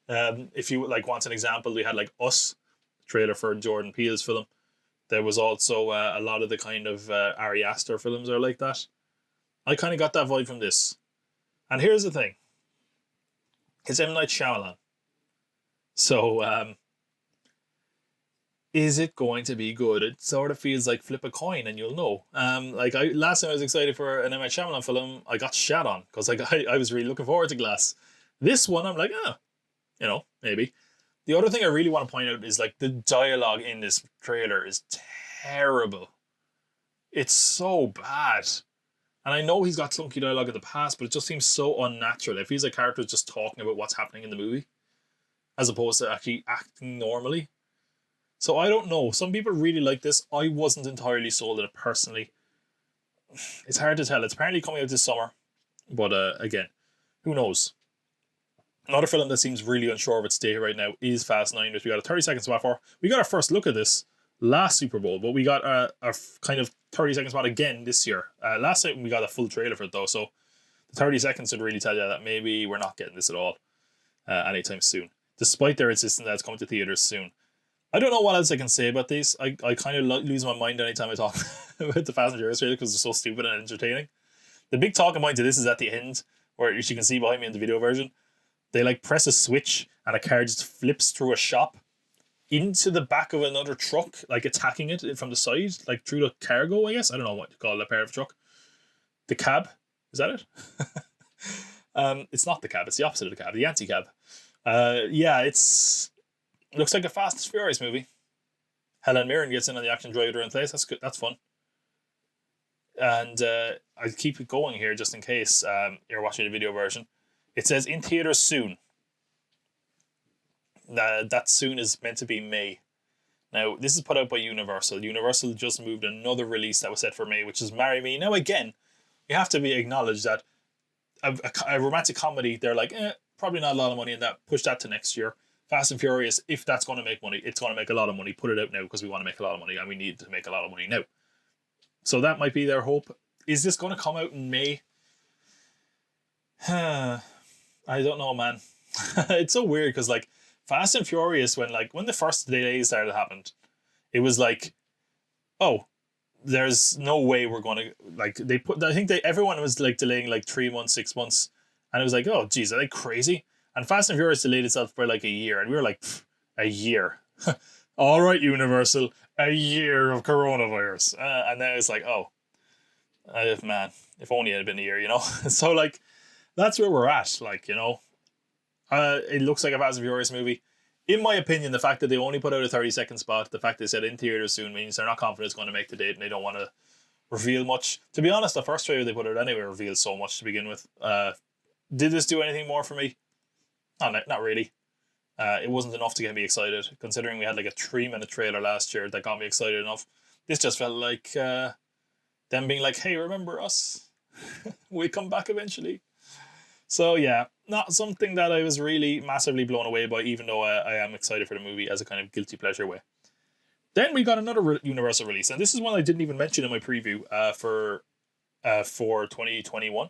If you like want an example, we had like Us, trailer for Jordan Peele's film. There was also a lot of the kind of Ari Aster films are like that. I kind of got that vibe from this. And here's the thing. It's M. Night Shyamalan. So, is it going to be good? It sort of feels like flip a coin and you'll know. Last time I was excited for an M. Night Shyamalan film, I got shat on because I was really looking forward to Glass. This one, I'm like, maybe. The other thing I really want to point out is like the dialogue in this trailer is terrible. It's so bad. And I know he's got clunky dialogue in the past, but it just seems so unnatural. It feels like characters just talking about what's happening in the movie, as opposed to actually acting normally. So I don't know. Some people really like this. I wasn't entirely sold on it personally. It's hard to tell. It's apparently coming out this summer. But again, who knows? Another film that seems really unsure of its date right now is Fast 9, which we got a 30-second spot for. We got our first look at this last Super Bowl, but we got a kind of 30-second spot again this year. Last time we got a full trailer for it though, so the 30 seconds would really tell you that maybe we're not getting this at all anytime soon, despite their insistence that it's coming to theaters soon. I don't know what else I can say about these. I kind of lose my mind anytime I talk about the Fast and Furious trailer because they're so stupid and entertaining. The big talking point to this is at the end, where you can see behind me in the video version, they like press a switch and a car just flips through a shop into the back of another truck, like attacking it from the side, like through the cargo, I guess. I don't know what to call that part of the truck. The cab. Is that it? It's not the cab. It's the opposite of the cab. The anti-cab. It looks like a Fast and Furious movie. Helen Mirren gets in on the action driver in place. That's good. That's fun. And I'll keep it going here just in case you're watching the video version. It says in theaters soon. That soon is meant to be May. Now, this is put out by Universal. Universal just moved another release that was set for May, which is Marry Me. Now, again, you have to be acknowledged that a romantic comedy, they're like, probably not a lot of money in that. Push that to next year. Fast and Furious, if that's going to make money, it's going to make a lot of money. Put it out now because we want to make a lot of money and we need to make a lot of money now. So that might be their hope. Is this going to come out in May? I don't know, man. It's so weird because like Fast and Furious, when the first delays started happened, it was like, oh, there's no way we're going to, like, everyone was like delaying like 3 months, 6 months, and it was like, oh geez, are they crazy? And Fast and Furious delayed itself by like a year, and we were like, a year. All right, Universal, a year of coronavirus. And then it's like, oh, man, if only it had been a year, you know? So, like, that's where we're at, like, you know? It looks like a Fast and Furious movie. In my opinion, the fact that they only put out a 30-second spot, the fact they said in theaters soon, means they're not confident it's going to make the date and they don't want to reveal much. To be honest, the first trailer they put out anyway revealed so much to begin with. Did this do anything more for me? Not really. It wasn't enough to get me excited, considering we had like a 3-minute trailer last year that got me excited enough. This just felt like them being like, hey, remember us? We come back eventually. So yeah, not something that I was really massively blown away by, even though I am excited for the movie as a kind of guilty pleasure way. Then we got another Universal release, and this is one I didn't even mention in my preview for 2021.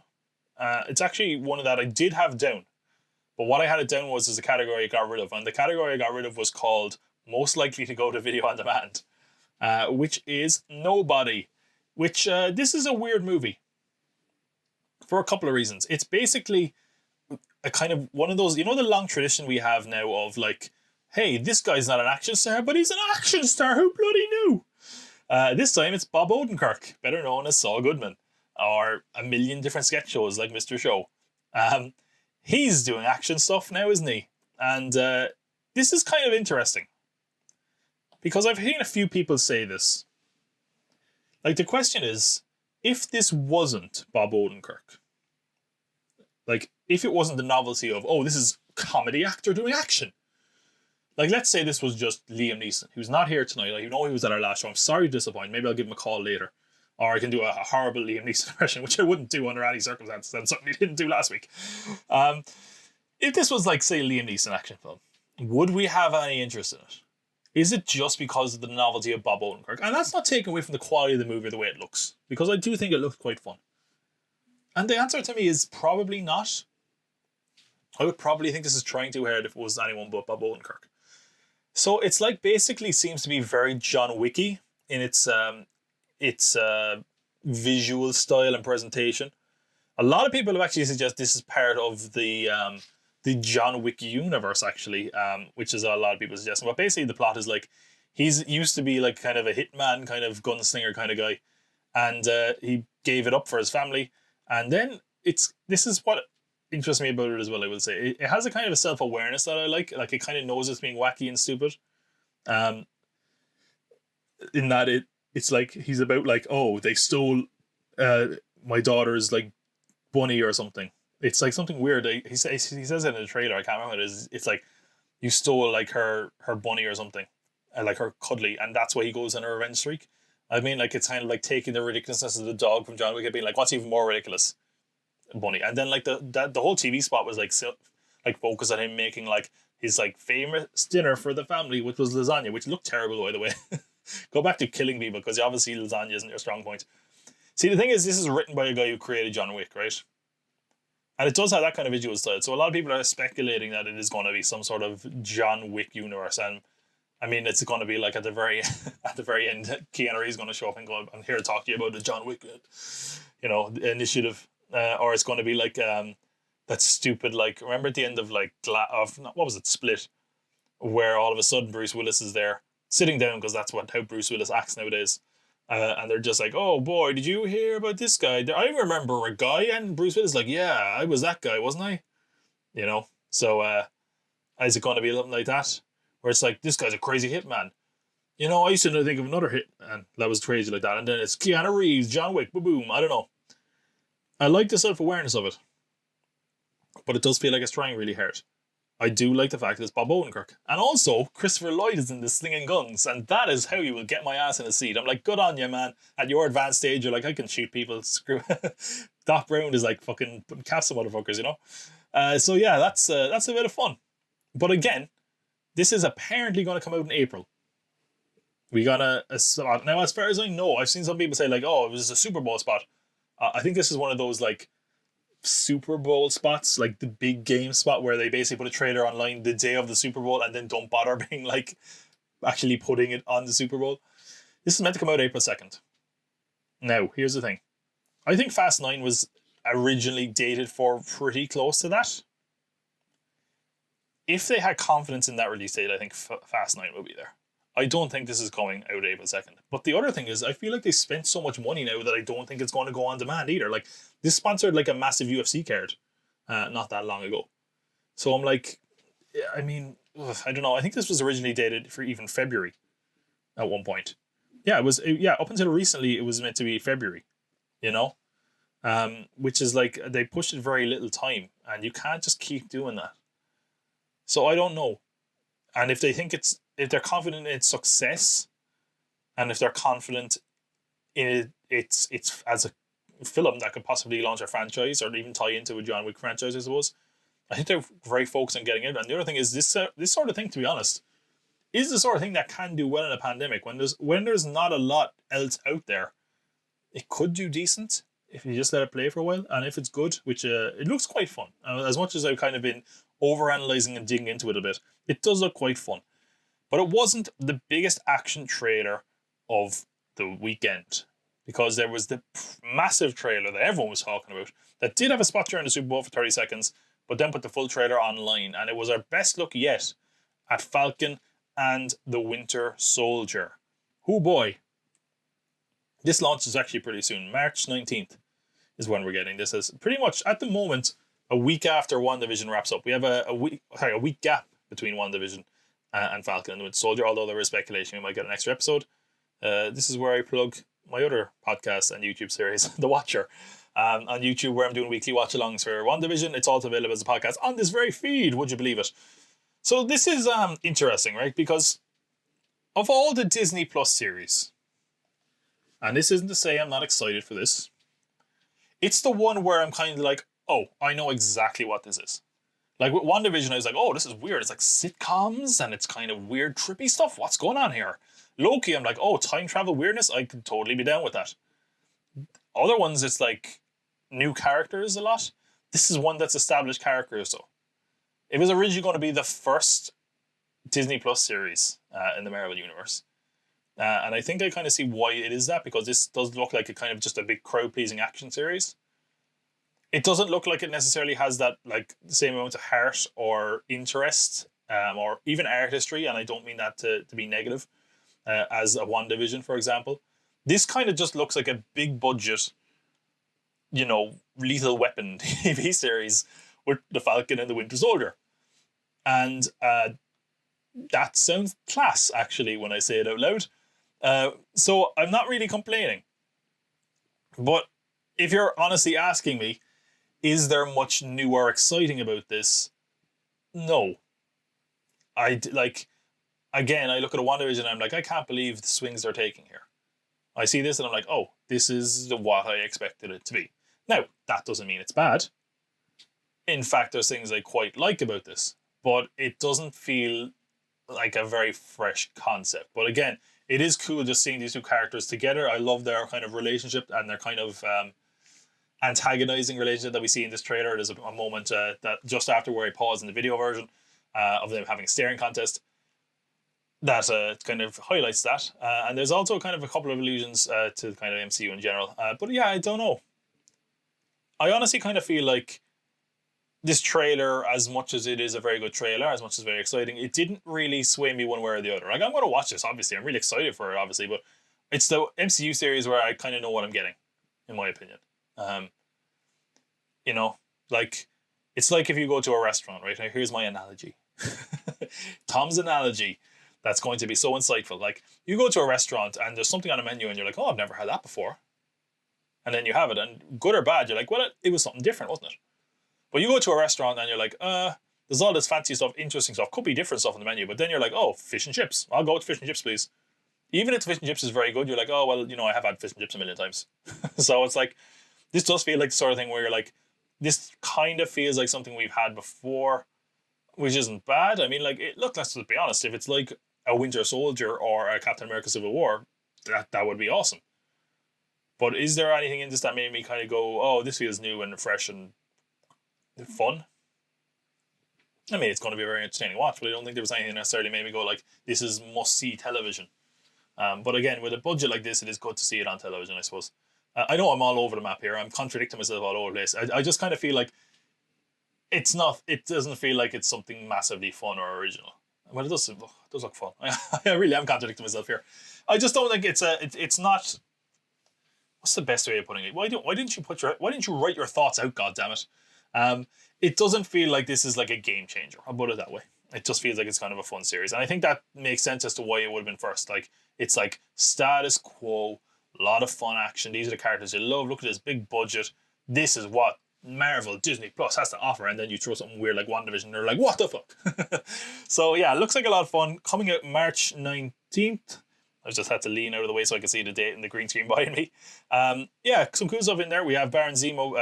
It's actually one that I did have down, but what I had it down was as a category I got rid of, and the category I got rid of was called most likely to go to video on demand, which is Nobody, which this is a weird movie for a couple of reasons. It's basically a kind of one of those, you know, the long tradition we have now of like, hey, this guy's not an action star, but he's an action star. Who bloody knew? This time it's Bob Odenkirk, better known as Saul Goodman, or a million different sketch shows like Mr. Show. He's doing action stuff now, isn't he? And this is kind of interesting, because I've heard a few people say this. Like, the question is, if this wasn't Bob Odenkirk, like, if it wasn't the novelty of, oh, this is a comedy actor doing action. Like, let's say this was just Liam Neeson, who's not here tonight. Like, you know, he was at our last show. I'm sorry to disappoint. Maybe I'll give him a call later. Or I can do a horrible Liam Neeson impression, which I wouldn't do under any circumstances. That's something he didn't do last week. If this was, like, say, Liam Neeson action film, would we have any interest in it? Is it just because of the novelty of Bob Odenkirk? And that's not taken away from the quality of the movie or the way it looks, because I do think it looks quite fun. And the answer to me is probably not. I would probably think this is trying too hard if it was anyone but Bob Odenkirk. So it's like basically seems to be very John Wicky in its visual style and presentation. A lot of people have actually suggested this is part of the John Wick universe, actually, which is a lot of people suggesting. But basically the plot is like, he's used to be like kind of a hitman, kind of gunslinger kind of guy, and he gave it up for his family. And then this is what interests me about it as well, I will say. It has a kind of a self-awareness that I like. Like, it kind of knows it's being wacky and stupid. In that it's like, he's about like, oh, they stole my daughter's like bunny or something. It's like something weird. He says it in the trailer, I can't remember what it is. It's like, you stole like her bunny or something, like her cuddly, and that's why he goes on a revenge streak. I mean, like, it's kind of like taking the ridiculousness of the dog from John Wick and being like, what's even more ridiculous? Bunny. And then like the whole TV spot was like focused on him making like his like famous dinner for the family, which was lasagna, which looked terrible, by the way. Go back to killing people, because obviously lasagna isn't your strong point. See, the thing is, this is written by a guy who created John Wick, right? And it does have that kind of visual style. So a lot of people are speculating that it is going to be some sort of John Wick universe. And I mean, it's going to be like at the very end, Keanu Reeves is going to show up and go, I'm here to talk to you about the John Wick, initiative. Or it's going to be like that stupid, like, remember at the end of like what was it, Split, where all of a sudden Bruce Willis is there sitting down, because that's how Bruce Willis acts nowadays, and they're just like, oh boy, did you hear about this guy? I remember a guy, and Bruce Willis is like, yeah, I was that guy, wasn't I? You know, so is it going to be something like that, where it's like, this guy's a crazy hitman? You know, I used to think of another hitman that was crazy like that, and then it's Keanu Reeves, John Wick, boom. I don't know. I like the self-awareness of it, but it does feel like it's trying really hard. I do like the fact that it's Bob Odenkirk. And also, Christopher Lloyd is in this slinging guns, and that is how you will get my ass in a seat. I'm like, good on you, man. At your advanced stage, you're like, I can shoot people. Screw. Doc Brown is like fucking putting caps on motherfuckers, you know? So yeah, that's a bit of fun. But again, this is apparently going to come out in April. We got a spot. Now, as far as I know, I've seen some people say like, oh, it was a Super Bowl spot. I think this is one of those like Super Bowl spots, like the big game spot where they basically put a trailer online the day of the Super Bowl and then don't bother being like actually putting it on the Super Bowl. This is meant to come out April 2nd. Now, here's the thing. I think Fast 9 was originally dated for pretty close to that. If they had confidence in that release date, I think Fast 9 will be there. I don't think this is coming out April 2nd. But the other thing is, I feel like they spent so much money now that I don't think it's going to go on demand either. Like, this sponsored like a massive UFC card not that long ago. So I'm like, I mean, I don't know. I think this was originally dated for even February at one point. Yeah, it was. Yeah, up until recently, it was meant to be February, you know? Which is like, they pushed it very little time, and you can't just keep doing that. So I don't know. And if they think if they're confident in its success, and if they're confident in it's as a film that could possibly launch a franchise or even tie into a John Wick franchise, I suppose, I think they're very focused on getting it. And the other thing is this sort of thing, to be honest, is the sort of thing that can do well in a pandemic. When there's not a lot else out there, it could do decent if you just let it play for a while. And if it's good, which it looks quite fun. As much as I've kind of been overanalyzing and digging into it a bit, it does look quite fun. But it wasn't the biggest action trailer of the weekend, because there was the massive trailer that everyone was talking about that did have a spot during the Super Bowl for 30 seconds, but then put the full trailer online. And it was our best look yet at Falcon and the Winter Soldier. Oh boy. This launches actually pretty soon. March 19th is when we're getting this. Is pretty much at the moment a week after WandaVision wraps up. We have a week gap between WandaVision and Falcon and the Winter Soldier, although there is speculation we might get an extra episode. This is where I plug my other podcast and YouTube series, The Watcher, on YouTube, where I'm doing weekly watch-alongs for WandaVision. It's also available as a podcast on this very feed, would you believe it? So this is interesting, right? Because of all the Disney Plus series, and this isn't to say I'm not excited for this, it's the one where I'm kind of like, oh, I know exactly what this is. Like with WandaVision, I was like, oh, this is weird. It's like sitcoms and it's kind of weird, trippy stuff. What's going on here? Loki, I'm like, oh, time travel weirdness. I could totally be down with that. Other ones, it's like new characters a lot. This is one that's established characters, though. It was originally going to be the first Disney Plus series in the Marvel Universe. And I think I kind of see why it is that, because this does look like a kind of just a big crowd-pleasing action series. It doesn't look like it necessarily has that like the same amount of heart or interest or even artistry, and I don't mean that to be negative, as a WandaVision, for example. This kind of just looks like a big budget, Lethal Weapon TV series with the Falcon and the Winter Soldier. And that sounds class, actually, when I say it out loud. So I'm not really complaining. But if you're honestly asking me, is there much new or exciting about this? No. Again, I look at a WandaVision and I'm like, I can't believe the swings they're taking here. I see this and I'm like, oh, this is what I expected it to be. Now, that doesn't mean it's bad. In fact, there's things I quite like about this, but it doesn't feel like a very fresh concept. But again, it is cool just seeing these two characters together. I love their kind of relationship and their kind of antagonizing relationship that we see in this trailer. There's a moment that just after where I pause in the video version of them having a staring contest that kind of highlights that. And there's also kind of a couple of allusions to kind of MCU in general. But yeah, I don't know. I honestly kind of feel like this trailer, as much as it is a very good trailer, as much as very exciting, it didn't really sway me one way or the other. Like, I'm going to watch this, obviously. I'm really excited for it, obviously. But it's the MCU series where I kind of know what I'm getting, in my opinion. Like, it's like if you go to a restaurant, right? Now, here's my analogy. Tom's analogy that's going to be so insightful. Like, you go to a restaurant and there's something on a menu and you're like, oh, I've never had that before. And then you have it, and good or bad, you're like, well, it was something different, wasn't it? But you go to a restaurant and you're like, there's all this fancy stuff, interesting stuff, could be different stuff on the menu, but then you're like, oh, fish and chips. I'll go with fish and chips, please. Even if the fish and chips is very good, you're like, oh, well, I have had fish and chips a million times. So it's like, this does feel like the sort of thing where you're like, this kind of feels like something we've had before, which isn't bad. I mean, like, let's be honest, if it's like a Winter Soldier or a Captain America Civil War, that would be awesome. But is there anything in this that made me kind of go, oh, this feels new and fresh and fun. I mean, it's going to be a very entertaining watch, but I don't think there was anything necessarily made me go like, this is must-see television. But again, with a budget like this, it is good to see it on television, I suppose. I know I'm all over the map here. I'm contradicting myself all over the place. I just kind of feel like it doesn't feel like it's something massively fun or original. Well, it does look fun. I really am contradicting myself here. I just don't think it's not. What's the best way of putting it? Why didn't you write your thoughts out? God damn it! It doesn't feel like this is like a game changer. I'll put it that way. It just feels like it's kind of a fun series, and I think that makes sense as to why it would have been first. Like it's like status quo, a lot of fun action. These are the characters you love. Look at this big budget. This is what Marvel Disney Plus has to offer, and then you throw something weird like WandaVision, and they're like, what the fuck? So yeah, it looks like a lot of fun. Coming out March 19th. I just had to lean out of the way so I could see the date and the green screen behind me. Yeah, some cool stuff in there. We have Baron Zemo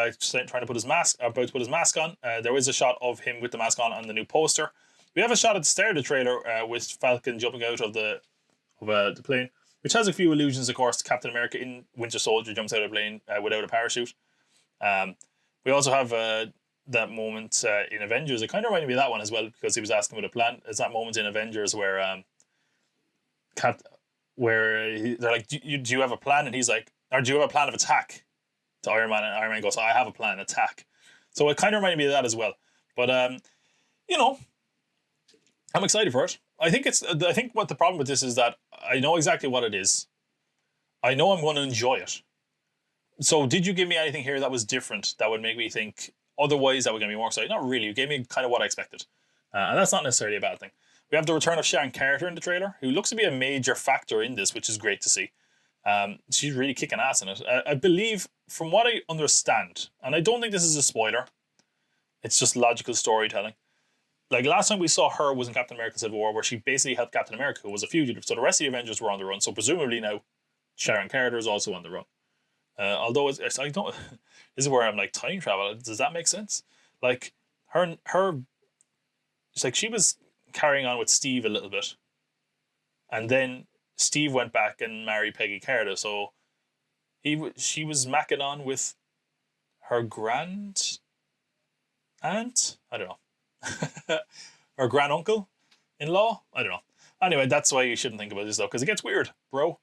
trying to put his mask, about to put his mask on. There is a shot of him with the mask on the new poster. We have a shot at the start of the trailer with Falcon jumping out of the plane, which has a few allusions, of course, to Captain America in Winter Soldier jumps out of the plane without a parachute. We also have that moment in Avengers. It kind of reminded me of that one as well, because he was asking about a plan. It's that moment in Avengers where they're like, do you have a plan? And he's like, or do you have a plan of attack? To Iron Man, and Iron Man goes, I have a plan, attack. So it kind of reminded me of that as well. But you know, I'm excited for it. I think what the problem with this is that I know exactly what it is. I know I'm going to enjoy it. So did you give me anything here that was different that would make me think otherwise that would get me more excited? Not really. You gave me kind of what I expected. And that's not necessarily a bad thing. We have the return of Sharon Carter in the trailer, who looks to be a major factor in this, which is great to see. She's really kicking ass in it. I believe, from what I understand, and I don't think this is a spoiler, it's just logical storytelling. Like, last time we saw her was in Captain America Civil War, where she basically helped Captain America, who was a fugitive. So the rest of the Avengers were on the run. So presumably now, Sharon Carter is also on the run. Although I don't, this is where I'm like, time travel. Does that make sense? Like her, it's like she was carrying on with Steve a little bit, and then Steve went back and married Peggy Carter. So she was macking on with her grand aunt. I don't know, her grand uncle in law. I don't know. Anyway, that's why you shouldn't think about this though, because it gets weird, bro.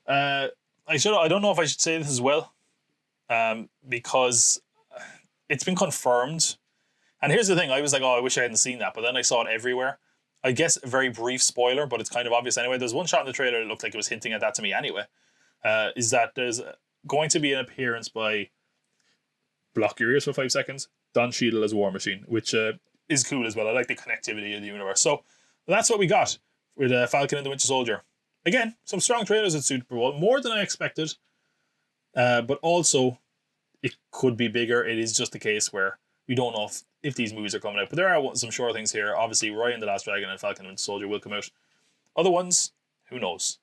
I don't know if I should say this as well, because it's been confirmed. And here's the thing, I was like, oh, I wish I hadn't seen that, but then I saw it everywhere. I guess a very brief spoiler, but it's kind of obvious anyway. There's one shot in the trailer that looked like it was hinting at that to me anyway. Is that there's going to be an appearance by, block your ears for 5 seconds, Don Cheadle as War Machine, which is cool as well. I like the connectivity of the universe. So that's what we got with Falcon and the Winter Soldier. Again, some strong trailers at Super Bowl, more than I expected, but also it could be bigger. It is just a case where we don't know if these movies are coming out. But there are some sure things here. Obviously, Raya and the Last Dragon and Falcon and Winter Soldier will come out. Other ones, who knows?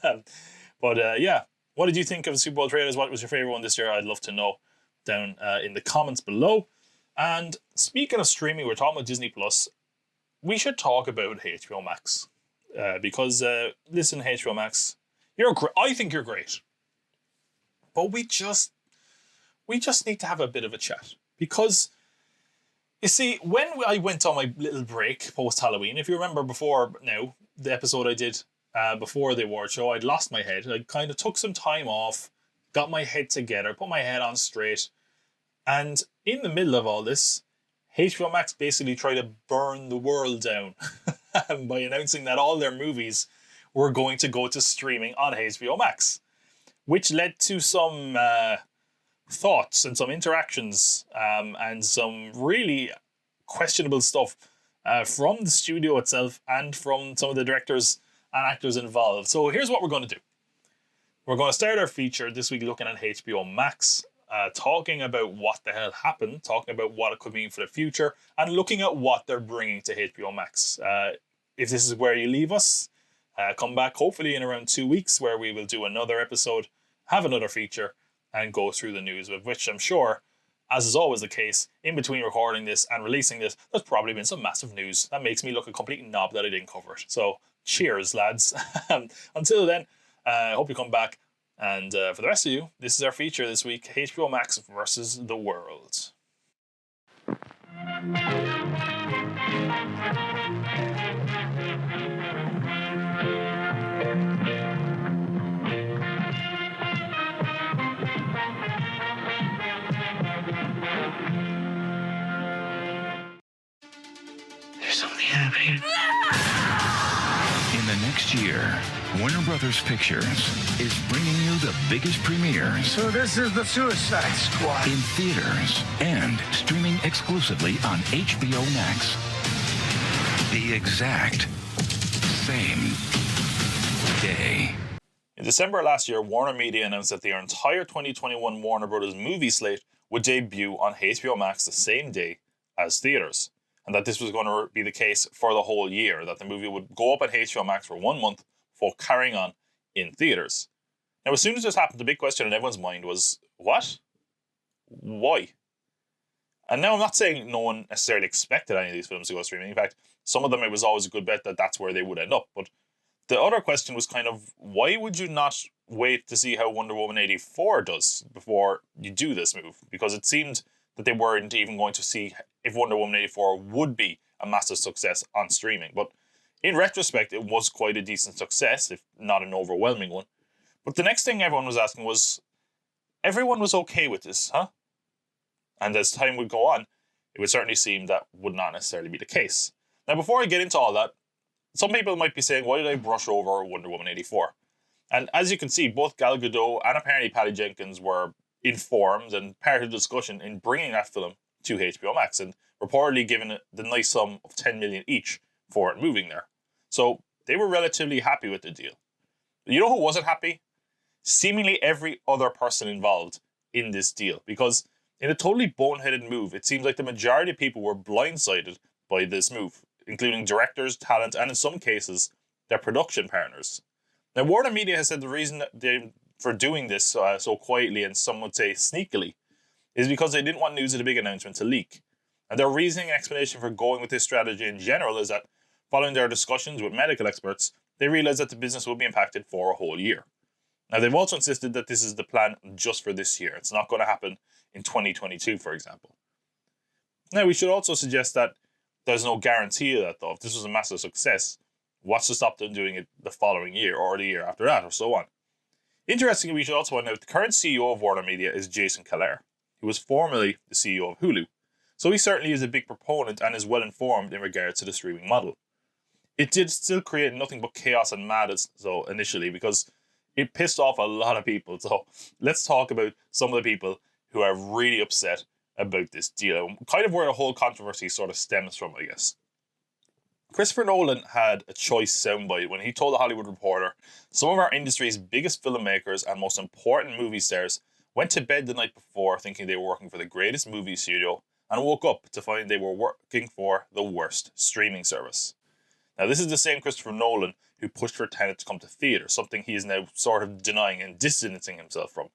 But yeah, what did you think of the Super Bowl trailers? What was your favorite one this year? I'd love to know down in the comments below. And speaking of streaming, we're talking about Disney Plus. We should talk about HBO Max. Because listen, HBO Max, I think you're great, but we just need to have a bit of a chat, because you see, when I went on my little break post Halloween, if you remember before now, the episode I did before the award show, I'd lost my head. I kind of took some time off, got my head together, put my head on straight, and in the middle of all this, HBO Max basically tried to burn the world down by announcing that all their movies were going to go to streaming on HBO Max, which led to some thoughts and some interactions and some really questionable stuff from the studio itself and from some of the directors and actors involved. So here's what we're going to do. We're going to start our feature this week looking at HBO Max, talking about what the hell happened, talking about what it could mean for the future, and looking at what they're bringing to HBO Max. If this is where you leave us, come back hopefully in around 2 weeks, where we will do another episode, have another feature, and go through the news, of which I'm sure, as is always the case, in between recording this and releasing this, there's probably been some massive news that makes me look a complete knob that I didn't cover it. So cheers, lads. Until then, I hope you come back. And for the rest of you, this is our feature this week, HBO Max versus the world. There's something happening. In the next year, Warner Brothers Pictures is bringing you the biggest premieres So this is the Suicide Squad. in theaters and streaming exclusively on HBO Max. The exact same day. In December last year, Warner Media announced that their entire 2021 Warner Brothers movie slate would debut on HBO Max the same day as theaters, and that this was going to be the case for the whole year, that the movie would go up on HBO Max for 1 month before carrying on in theaters. Now, as soon as this happened, the big question in everyone's mind was, what? Why? And now I'm not saying no one necessarily expected any of these films to go streaming. In fact, some of them it was always a good bet that that's where they would end up. But the other question was kind of, why would you not wait to see how Wonder Woman 84 does before you do this move? Because it seemed that they weren't even going to see if Wonder Woman 84 would be a massive success on streaming. But in retrospect, it was quite a decent success, if not an overwhelming one. But the next thing everyone was asking was, everyone was okay with this, huh? And as time would go on, it would certainly seem that would not necessarily be the case. Now, before I get into all that, some people might be saying, why did I brush over Wonder Woman 84? And as you can see, both Gal Gadot and apparently Patty Jenkins were informed and part of the discussion in bringing that film to HBO Max and reportedly given it the nice sum of $10 million each for it moving there. So they were relatively happy with the deal. You know who wasn't happy? Seemingly every other person involved in this deal, because in a totally boneheaded move, it seems like the majority of people were blindsided by this move, including directors, talent, and in some cases, their production partners. Now, Warner Media has said the reason for doing this so quietly and some would say sneakily is because they didn't want news of the big announcement to leak. And their reasoning and explanation for going with this strategy in general is that following their discussions with medical experts, they realized that the business will be impacted for a whole year. Now, they've also insisted that this is the plan just for this year. It's not going to happen in 2022, for example. Now, we should also suggest that there's no guarantee of that, though. If this was a massive success, what's to stop them doing it the following year or the year after that or so on? Interestingly, we should also point out the current CEO of Warner Media is Jason Kilar, who was formerly the CEO of Hulu. So he certainly is a big proponent and is well informed in regards to the streaming model. It did still create nothing but chaos and madness, though, initially, because it pissed off a lot of people. So let's talk about some of the people who are really upset about this deal. Kind of where the whole controversy sort of stems from, I guess. Christopher Nolan had a choice soundbite when he told The Hollywood Reporter, some of our industry's biggest filmmakers and most important movie stars went to bed the night before thinking they were working for the greatest movie studio and woke up to find they were working for the worst streaming service. Now, this is the same Christopher Nolan who pushed for Tenet to come to theatre, something he is now sort of denying and distancing himself from.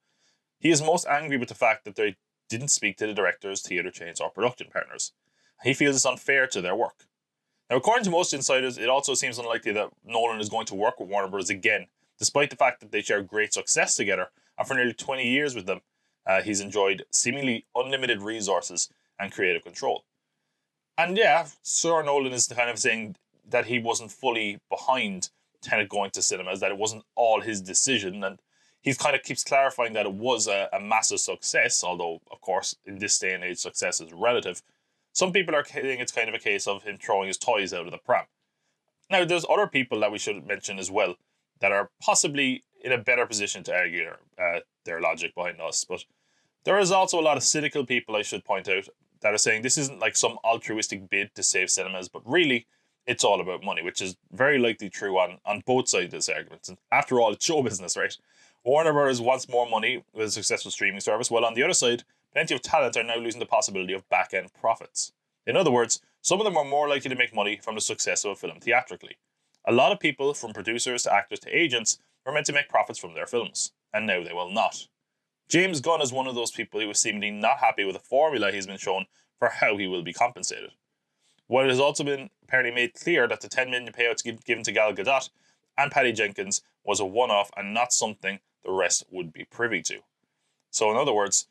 He is most angry with the fact that they didn't speak to the directors, theatre chains, or production partners. He feels it's unfair to their work. Now, according to most insiders, it also seems unlikely that Nolan is going to work with Warner Bros. Again, despite the fact that they share great success together, and for nearly 20 years with them, he's enjoyed seemingly unlimited resources and creative control. And yeah, Sir Nolan is kind of saying that he wasn't fully behind Tenet going to cinemas, that it wasn't all his decision, and he kind of keeps clarifying that it was a massive success, although, of course, in this day and age, success is relative. Some people are saying it's kind of a case of him throwing his toys out of the pram. Now, there's other people that we should mention as well that are possibly in a better position to argue their logic behind us, but there is also a lot of cynical people, I should point out, that are saying this isn't like some altruistic bid to save cinemas, but really, it's all about money, which is very likely true on both sides of this argument. And after all, it's show business, right? Warner Bros. Wants more money with a successful streaming service, while on the other side, plenty of talent are now losing the possibility of back-end profits. In other words, some of them are more likely to make money from the success of a film theatrically. A lot of people, from producers to actors to agents, were meant to make profits from their films, and now they will not. James Gunn is one of those people who was seemingly not happy with the formula he's been shown for how he will be compensated. While it has also been apparently made clear that the $10 million payouts given to Gal Gadot and Patty Jenkins was a one-off and not something the rest would be privy to. So in other words,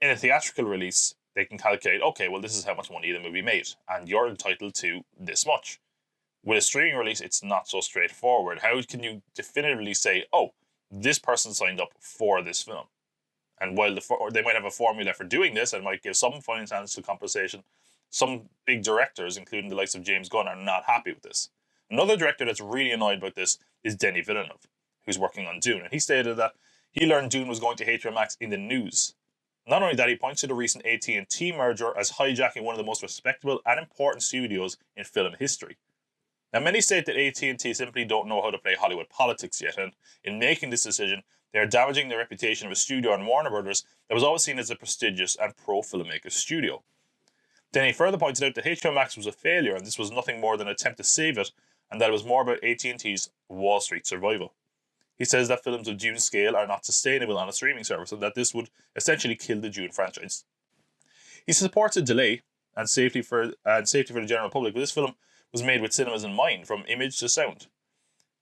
in a theatrical release, they can calculate, okay, well, this is how much money the movie made, and you're entitled to this much. With a streaming release, it's not so straightforward. How can you definitively say, oh, this person signed up for this film? And while they might have a formula for doing this and might give some financial compensation, some big directors, including the likes of James Gunn, are not happy with this. Another director that's really annoyed about this is Denis Villeneuve, who's working on Dune. And he stated that he learned Dune was going to HBO Max in the news. Not only that, he points to the recent AT&T merger as hijacking one of the most respectable and important studios in film history. Now, many state that AT&T simply don't know how to play Hollywood politics yet, and in making this decision, they are damaging the reputation of a studio on Warner Brothers that was always seen as a prestigious and pro-filmmaker studio. Then he further pointed out that HBO Max was a failure, and this was nothing more than an attempt to save it, and that it was more about AT&T's Wall Street survival. He says that films of Dune's scale are not sustainable on a streaming service, and that this would essentially kill the Dune franchise. He supports a delay and safety for the general public, but this film was made with cinemas in mind, from image to sound.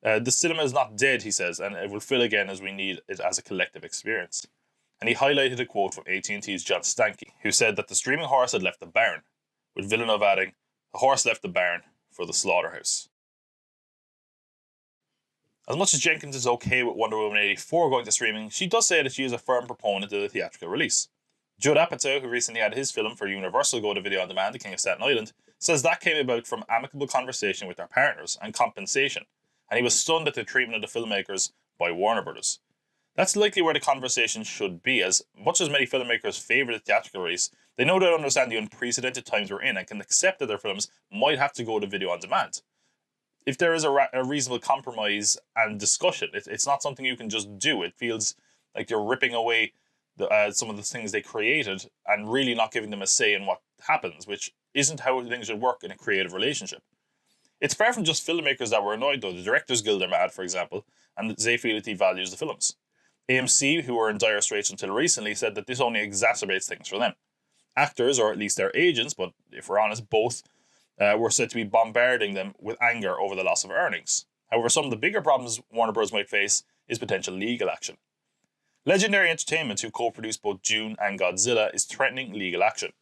The cinema is not dead, he says, and it will fill again as we need it as a collective experience. And he highlighted a quote from AT&T's John Stankey, who said that the streaming horse had left the barn, with Villeneuve adding, "The horse left the barn for the slaughterhouse." As much as Jenkins is okay with Wonder Woman 84 going to streaming, she does say that she is a firm proponent of the theatrical release. Judd Apatow, who recently had his film for Universal go to video on demand, The King of Staten Island, says that came about from amicable conversation with their partners and compensation, and he was stunned at the treatment of the filmmakers by Warner Brothers. That's likely where the conversation should be, as much as many filmmakers favour the theatrical release, they know they understand the unprecedented times we're in and can accept that their films might have to go to video on demand. If there is a reasonable compromise and discussion, it's not something you can just do. It feels like you're ripping away some of the things they created and really not giving them a say in what happens, which isn't how things should work in a creative relationship. It's far from just filmmakers that were annoyed, though. The Directors Guild are mad, for example, and they feel that he values the films. AMC, who were in dire straits until recently, said that this only exacerbates things for them. Actors, or at least their agents, but if we're honest, both, were said to be bombarding them with anger over the loss of earnings. However, some of the bigger problems Warner Bros. Might face is potential legal action. Legendary Entertainment, who co-produced both Dune and Godzilla, is threatening legal action.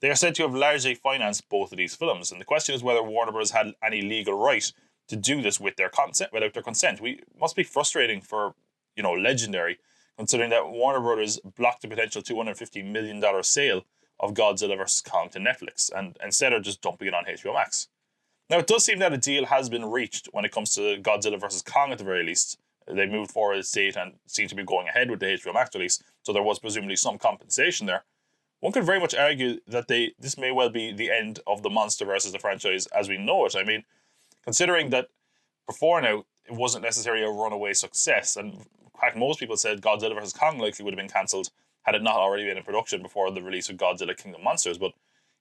They are said to have largely financed both of these films, and the question is whether Warner Bros. Had any legal right to do this with their consent, without their consent. It must be frustrating for, Legendary, considering that Warner Bros. Blocked the potential $250 million sale of Godzilla vs. Kong to Netflix, and instead are just dumping it on HBO Max. Now, it does seem that a deal has been reached when it comes to Godzilla vs. Kong at the very least. They moved forward its date and seem to be going ahead with the HBO Max release, so there was presumably some compensation there. One could very much argue that this may well be the end of the monster versus the franchise as we know it. I mean, considering that before now, it wasn't necessarily a runaway success, and in fact, most people said Godzilla vs. Kong likely would have been cancelled had it not already been in production before the release of Godzilla King of Monsters. But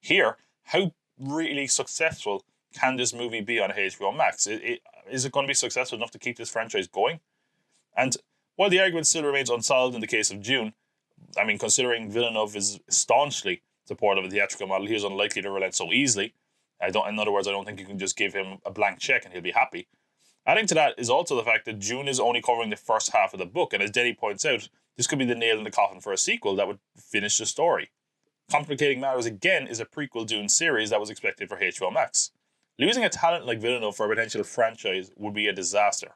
here, how really successful can this movie be on HBO Max? Is it going to be successful enough to keep this franchise going? And while the argument still remains unsolved in the case of Dune, I mean, considering Villeneuve is staunchly supportive of the theatrical model, he is unlikely to relent so easily. In other words, I don't think you can just give him a blank check and he'll be happy. Adding to that is also the fact that Dune is only covering the first half of the book, and as Denny points out, this could be the nail in the coffin for a sequel that would finish the story. Complicating matters again is a prequel Dune series that was expected for HBO Max. Losing a talent like Villeneuve for a potential franchise would be a disaster.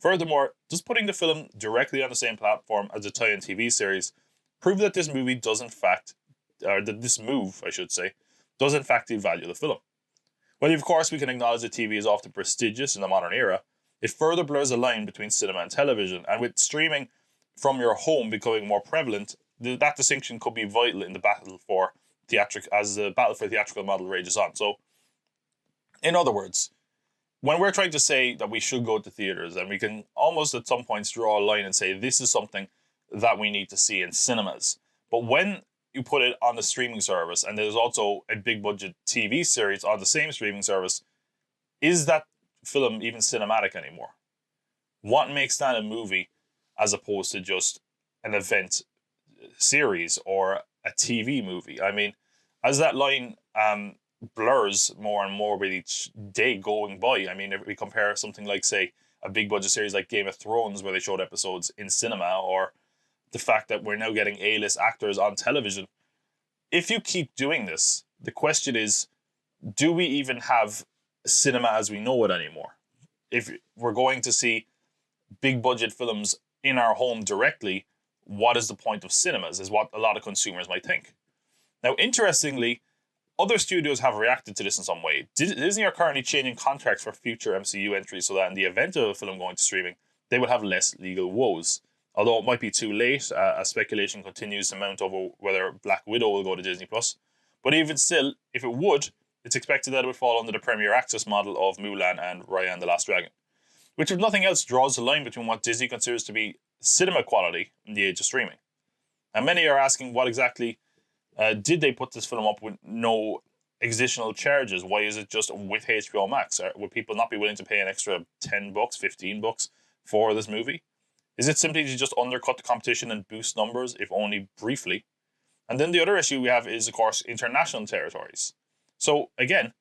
Furthermore, just putting the film directly on the same platform as the tie-in TV series prove that this move, does in fact devalue the film. While of course we can acknowledge that TV is often prestigious in the modern era, it further blurs the line between cinema and television, and with streaming from your home becoming more prevalent, that distinction could be vital in the battle for theatrical model rages on. So, in other words, when we're trying to say that we should go to theaters, and we can almost at some points draw a line and say this is something that we need to see in cinemas. But when you put it on the streaming service, and there's also a big budget TV series on the same streaming service, is that film even cinematic anymore? What makes that a movie as opposed to just an event series or a TV movie? I mean, as that line blurs more and more with each day going by, I mean, if we compare something like, say, a big budget series like Game of Thrones, where they showed episodes in cinema, or the fact that we're now getting A-list actors on television, if you keep doing this, the question is, do we even have cinema as we know it anymore? If we're going to see big budget films in our home directly, what is the point of cinemas, is what a lot of consumers might think. Now, interestingly, other studios have reacted to this in some way. Disney are currently changing contracts for future MCU entries so that in the event of a film going to streaming, they would have less legal woes. Although it might be too late, as speculation continues to mount over whether Black Widow will go to Disney+. But even still, if it would, it's expected that it would fall under the Premier Access model of Mulan and Raya and the Last Dragon, which if nothing else draws the line between what Disney considers to be cinema quality in the age of streaming. And many are asking what exactly did they put this film up with no additional charges? Why is it just with HBO Max? Would people not be willing to pay an extra $10, $15 for this movie? Is it simply to just undercut the competition and boost numbers, if only briefly? And then the other issue we have is, of course, international territories. So again,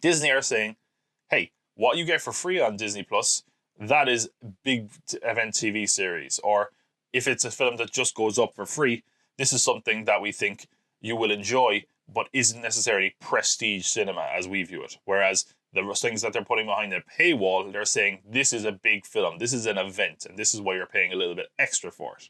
Disney are saying, hey, what you get for free on Disney Plus, that is big event TV series. Or if it's a film that just goes up for free, this is something that we think you will enjoy, but isn't necessarily prestige cinema as we view it. Whereas the things that they're putting behind the paywall, they're saying this is a big film, this is an event, and this is why you're paying a little bit extra for it.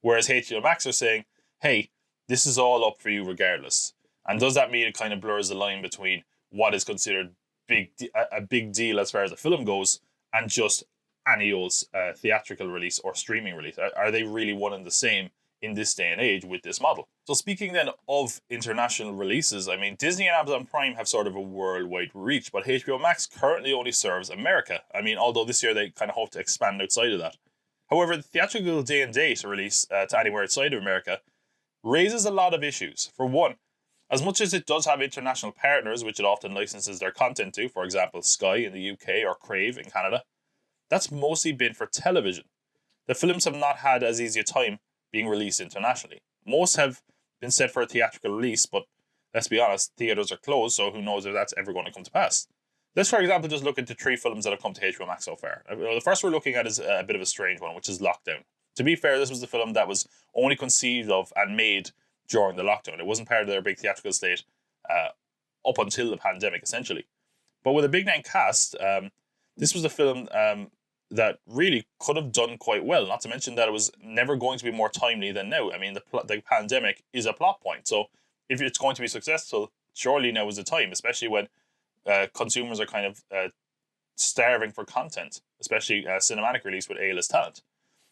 Whereas HBO Max are saying, hey, this is all up for you regardless. And does that mean it kind of blurs the line between what is considered a big deal as far as the film goes and just any old theatrical release or streaming release? Are they really one and the same in this day and age with this model? So speaking then of international releases, I mean, Disney and Amazon Prime have sort of a worldwide reach, but HBO Max currently only serves America. I mean, although this year they kind of hope to expand outside of that. However, the theatrical day and date release to anywhere outside of America raises a lot of issues. For one, as much as it does have international partners, which it often licenses their content to, for example, Sky in the UK or Crave in Canada, that's mostly been for television. The films have not had as easy a time being released internationally. Most have been set for a theatrical release, but let's be honest, theaters are closed, so who knows if that's ever going to come to pass. Let's, for example, just look into 3 films that have come to HBO Max so far. The first we're looking at is a bit of a strange one, which is Lockdown. To be fair, this was the film that was only conceived of and made during the lockdown. It wasn't part of their big theatrical slate up until the pandemic, essentially. But with a big name cast, this was a film that really could have done quite well, not to mention that it was never going to be more timely than now. I mean, the pandemic is a plot point, so if it's going to be successful, surely now is the time, especially when consumers are kind of starving for content, especially cinematic release with A-list talent.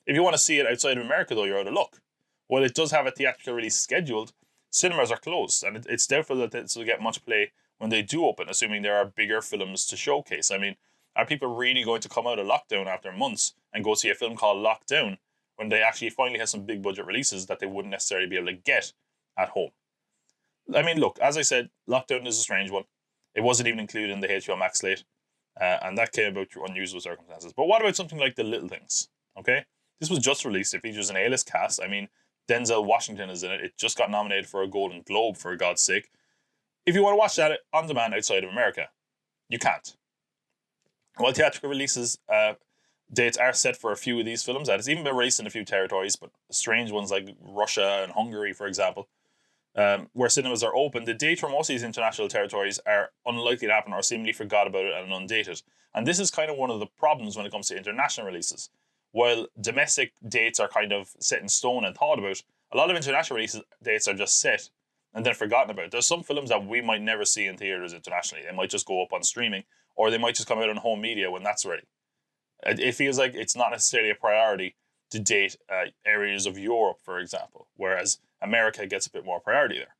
If you want to see it outside of America, though, you're out of luck. While it does have a theatrical release scheduled, cinemas are closed, and it's doubtful that this will get much play when they do open, assuming there are bigger films to showcase. I mean, are people really going to come out of lockdown after months and go see a film called Lockdown when they actually finally have some big budget releases that they wouldn't necessarily be able to get at home? I mean, look, as I said, Lockdown is a strange one. It wasn't even included in the HBO Max slate, and that came about through unusual circumstances. But what about something like The Little Things? Okay, this was just released. It features an A-list cast. I mean, Denzel Washington is in it. It just got nominated for a Golden Globe, for God's sake. If you want to watch that on demand outside of America, you can't. While theatrical releases dates are set for a few of these films, and it's even been released in a few territories, but strange ones like Russia and Hungary, for example, where cinemas are open, the dates for most of these international territories are unlikely to happen or seemingly forgot about it and undated. And this is kind of one of the problems when it comes to international releases. While domestic dates are kind of set in stone and thought about, a lot of international release dates are just set and then forgotten about. There's some films that we might never see in theaters internationally. They might just go up on streaming, or they might just come out on home media when that's ready. It feels like it's not necessarily a priority to date areas of Europe, for example, whereas America gets a bit more priority there.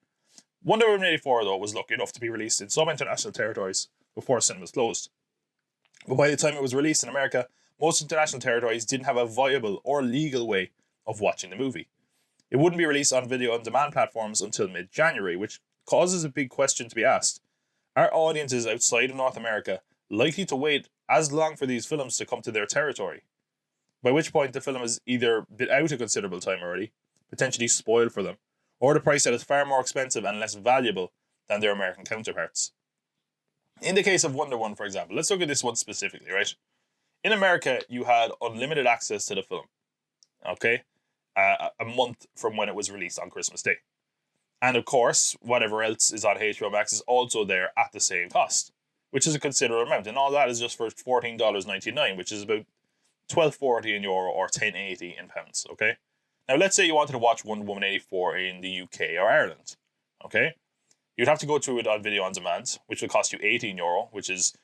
Wonder Woman 84, though, was lucky enough to be released in some international territories before cinemas closed. But by the time it was released in America, most international territories didn't have a viable or legal way of watching the movie. It wouldn't be released on video-on-demand platforms until mid-January, which causes a big question to be asked. Are audiences outside of North America likely to wait as long for these films to come to their territory? By which point the film has either been out a considerable time already, potentially spoiled for them, or the price that is far more expensive and less valuable than their American counterparts. In the case of Wonder Woman, for example, let's look at this one specifically, right? In America, you had unlimited access to the film, okay? A month from when it was released on Christmas Day. And of course, whatever else is on HBO Max is also there at the same cost, which is a considerable amount. And all that is just for $14.99, which is about $12.40 in euro or $10.80 in pounds. Okay. Now, let's say you wanted to watch Wonder Woman 84 in the UK or Ireland. Okay. You'd have to go to it on video on demand, which would cost you €18, which is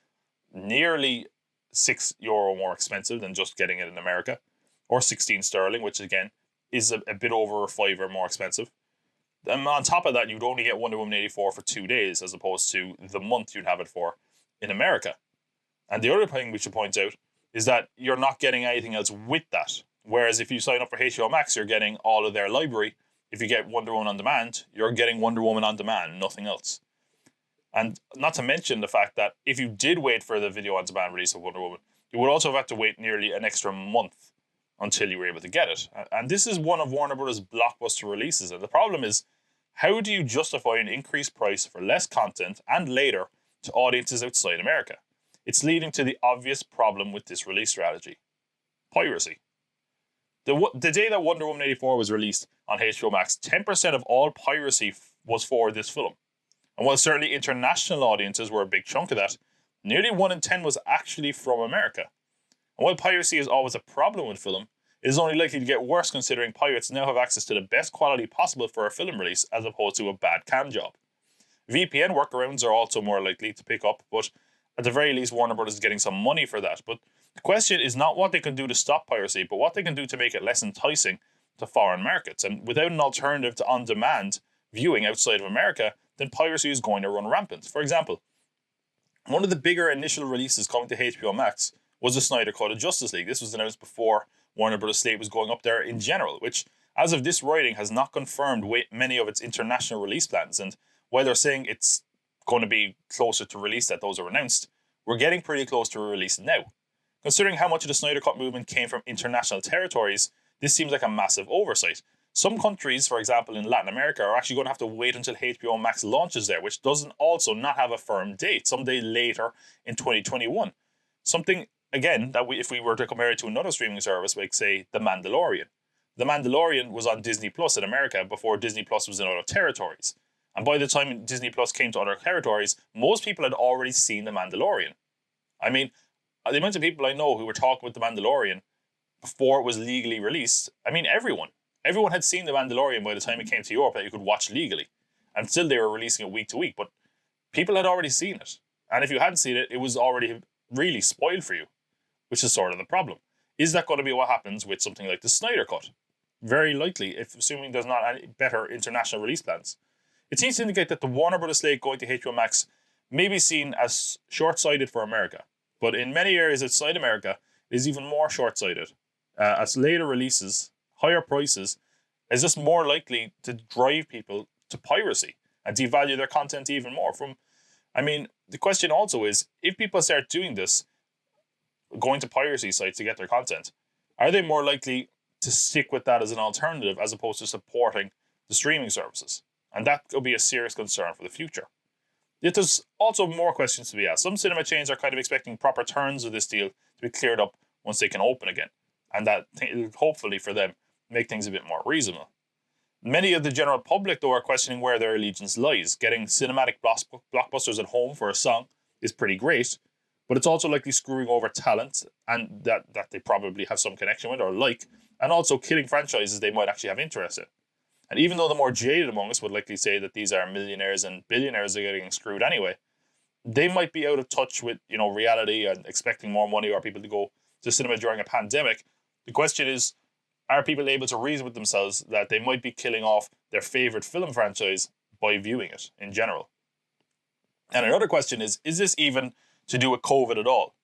nearly €6 more expensive than just getting it in America, or 16 sterling, which again is a bit over €5 more expensive. And on top of that, you'd only get Wonder Woman 84 for 2 days as opposed to the month you'd have it for in America. And the other thing we should point out is that you're not getting anything else with that. Whereas if you sign up for HBO Max, you're getting all of their library. If you get Wonder Woman on demand, you're getting Wonder Woman on demand, nothing else. And not to mention the fact that if you did wait for the video on demand release of Wonder Woman, you would also have had to wait nearly an extra month until you were able to get it. And this is one of Warner Bros.' blockbuster releases. And the problem is, how do you justify an increased price for less content and later to audiences outside America? It's leading to the obvious problem with this release strategy: piracy. The day that Wonder Woman 84 was released on HBO Max, 10% of all piracy was for this film. And while certainly international audiences were a big chunk of that, nearly 1 in 10 was actually from America. And while piracy is always a problem with film, it is only likely to get worse considering pirates now have access to the best quality possible for a film release as opposed to a bad cam job. VPN workarounds are also more likely to pick up, but at the very least Warner Bros. Is getting some money for that. But the question is not what they can do to stop piracy, but what they can do to make it less enticing to foreign markets. And without an alternative to on-demand viewing outside of America, then piracy is going to run rampant. For example, one of the bigger initial releases coming to HBO Max was the Snyder Cut of Justice League. This was announced before Warner Bros. Slate was going up there in general, which, as of this writing, has not confirmed many of its international release plans. And while they're saying it's going to be closer to release that those are announced, we're getting pretty close to a release now. Considering how much of the Snyder Cut movement came from international territories, this seems like a massive oversight. Some countries, for example in Latin America, are actually going to have to wait until HBO Max launches there, which doesn't also not have a firm date, someday later in 2021. Something, again, that if we were to compare it to another streaming service, like say The Mandalorian. The Mandalorian was on Disney Plus in America before Disney Plus was in other territories. And by the time Disney Plus came to other territories, most people had already seen The Mandalorian. I mean, the amount of people I know who were talking about The Mandalorian before it was legally released, I mean, everyone had seen The Mandalorian by the time it came to Europe that you could watch legally. And still they were releasing it week to week, but people had already seen it. And if you hadn't seen it, it was already really spoiled for you, which is sort of the problem. Is that going to be what happens with something like the Snyder Cut? Very likely, if assuming there's not any better international release plans. It seems to indicate that the Warner Bros. Slate going to HBO Max may be seen as short-sighted for America. But in many areas outside America, it is even more short-sighted. As later releases, higher prices, is just more likely to drive people to piracy and devalue their content even more. The question also is, if people start doing this, going to piracy sites to get their content, are they more likely to stick with that as an alternative as opposed to supporting the streaming services? And that could be a serious concern for the future. Yet there's also more questions to be asked. Some cinema chains are kind of expecting proper terms of this deal to be cleared up once they can open again. And that, hopefully for them, make things a bit more reasonable. Many of the general public, though, are questioning where their allegiance lies. Getting cinematic blockbusters at home for a song is pretty great, but it's also likely screwing over talent and that they probably have some connection with or like, and also killing franchises they might actually have interest in. And even though the more jaded among us would likely say that these are millionaires and billionaires are getting screwed anyway, they might be out of touch with, reality and expecting more money or people to go to cinema during a pandemic. The question is, are people able to reason with themselves that they might be killing off their favorite film franchise by viewing it in general? And another question is this even to do with COVID at all?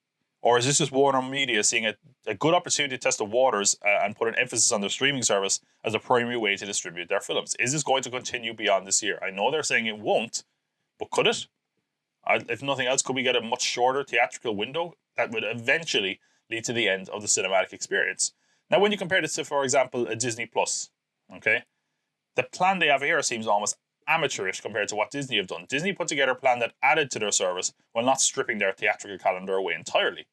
Or is this just Warner Media seeing a good opportunity to test the waters and put an emphasis on their streaming service as a primary way to distribute their films? Is this going to continue beyond this year? I know they're saying it won't, but could it? If nothing else, could we get a much shorter theatrical window that would eventually lead to the end of the cinematic experience? Now, when you compare this to, for example, a Disney Plus, okay, the plan they have here seems almost amateurish compared to what Disney have done. Disney put together a plan that added to their service while not stripping their theatrical calendar away entirely.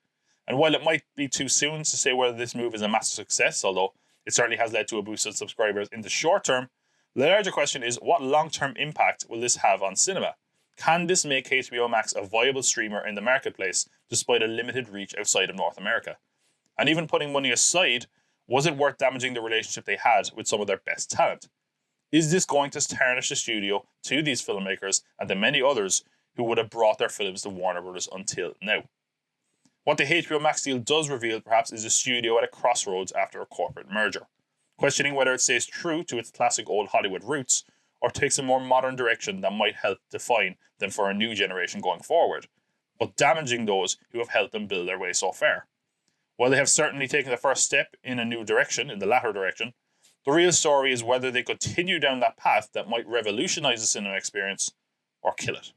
And while it might be too soon to say whether this move is a massive success, although it certainly has led to a boost in subscribers in the short term, The larger question is, what long-term impact will this have on cinema? Can this make HBO Max a viable streamer in the marketplace, despite a limited reach outside of North America? And even putting money aside, was it worth damaging the relationship they had with some of their best talent? Is this going to tarnish the studio to these filmmakers and the many others who would have brought their films to Warner Bros. Until now? What the HBO Max deal does reveal, perhaps, is a studio at a crossroads after a corporate merger, questioning whether it stays true to its classic old Hollywood roots or takes a more modern direction that might help define them for a new generation going forward, but damaging those who have helped them build their way so far. While they have certainly taken the first step in a new direction, in the latter direction, the real story is whether they continue down that path that might revolutionize the cinema experience or kill it.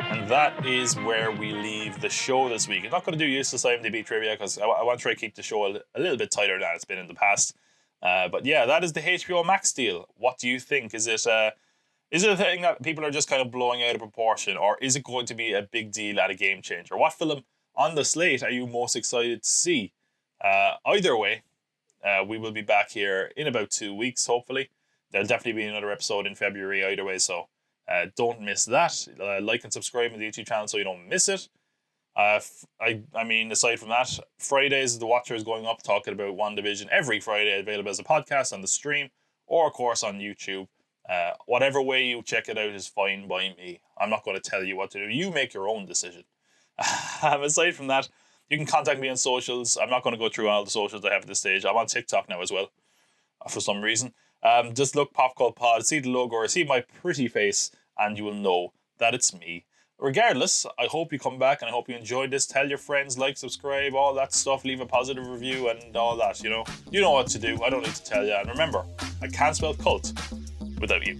And that is where we leave the show this week. I'm not going to do useless IMDb trivia because I want to try to keep the show a little bit tighter than it's been in the past. But yeah, that is the HBO Max deal. What do you think? Is it a thing that people are just kind of blowing out of proportion, or is it going to be a big deal and a game changer? What film on the slate are you most excited to see? Either way, we will be back here in about 2 weeks, hopefully. There'll definitely be another episode in February either way, so don't miss that. Like and subscribe to the YouTube channel so you don't miss it. I mean, aside from that, Fridays, The Watcher is going up talking about WandaVision every Friday, available as a podcast on the stream, or of course on YouTube. Whatever way you check it out is fine by me. I'm not going to tell you what to do. You make your own decision. Aside from that, you can contact me on socials. I'm not going to go through all the socials I have at this stage. I'm on TikTok now as well, for some reason. Just look Pop Cult Pod, see the logo, or see my pretty face, and you will know that it's me. Regardless, I hope you come back and I hope you enjoyed this. Tell your friends, like, subscribe, all that stuff. Leave a positive review and all that, you know. You know what to do. I don't need to tell you. And remember, I can't spell cult without you.